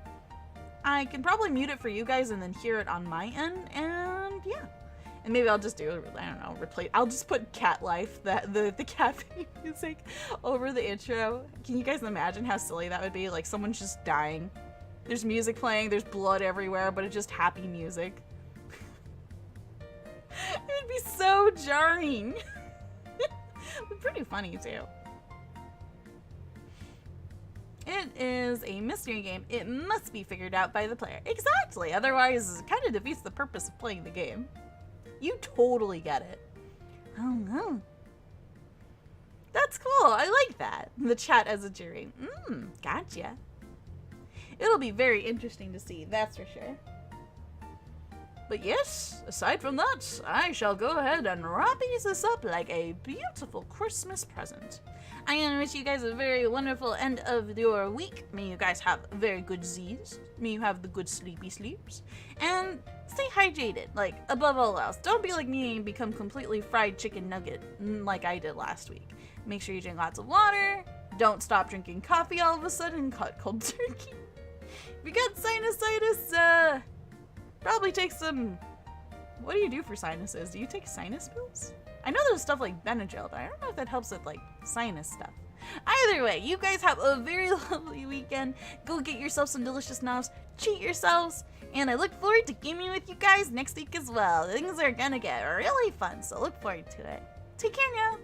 I can probably mute it for you guys and then hear it on my end, and yeah. And maybe I'll just do, I don't know, replay. I'll just put Cat Life, the cafe music, over the intro. Can you guys imagine how silly that would be? Like, someone's just dying. There's music playing, there's blood everywhere, but it's just happy music. It would be so jarring. But pretty funny, too. It is a mystery game. It must be figured out by the player. Exactly. Otherwise, it kind of defeats the purpose of playing the game. You totally get it. Oh no. That's cool. I like that. The chat as a jury. Gotcha. It'll be very interesting to see, that's for sure. But yes, aside from that, I shall go ahead and wrap this up like a beautiful Christmas present. I want to wish you guys a very wonderful end of your week. May you guys have very good Z's. May you have the good sleepy sleeps. And stay hydrated, like, above all else. Don't be like me and become completely fried chicken nugget like I did last week. Make sure you drink lots of water. Don't stop drinking coffee all of a sudden, caught cold turkey. If you got sinusitis, probably take some... What do you do for sinuses? Do you take sinus pills? I know there's stuff like Benadryl, but I don't know if that helps with, like, sinus stuff. Either way, you guys have a very lovely weekend. Go get yourself some delicious knobs. Treat yourselves. And I look forward to gaming with you guys next week as well. Things are gonna get really fun, so look forward to it. Take care now.